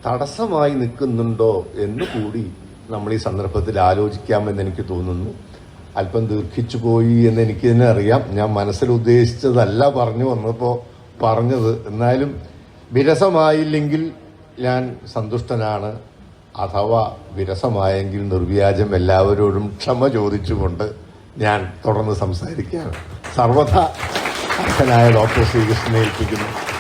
Speaker 1: തടസ്സമായി നിൽക്കുന്നുണ്ടോ എന്ന് കൂടി നമ്മൾ ഈ സന്ദർഭത്തിൽ ആലോചിക്കാമെന്ന് എനിക്ക് തോന്നുന്നു. അല്പം ദീർഘിച്ചു പോയി എന്ന് എനിക്ക് തന്നെ അറിയാം. ഞാൻ മനസ്സിൽ ഉദ്ദേശിച്ചതല്ല പറഞ്ഞു വന്നപ്പോൾ പറഞ്ഞത്. എന്നാലും വിരസമായില്ലെങ്കിൽ ഞാൻ സന്തുഷ്ടനാണ്. അഥവാ വിരസമായെങ്കിൽ നിർവ്യാജം എല്ലാവരോടും ക്ഷമ ചോദിച്ചുകൊണ്ട് ഞാൻ തുടർന്ന് സംസാരിക്കുകയാണ്. സർവഥാ അച്ഛനായ ഡോക്ടർ ശ്രീകൃഷ്ണനെ ഏൽപ്പിക്കുന്നു.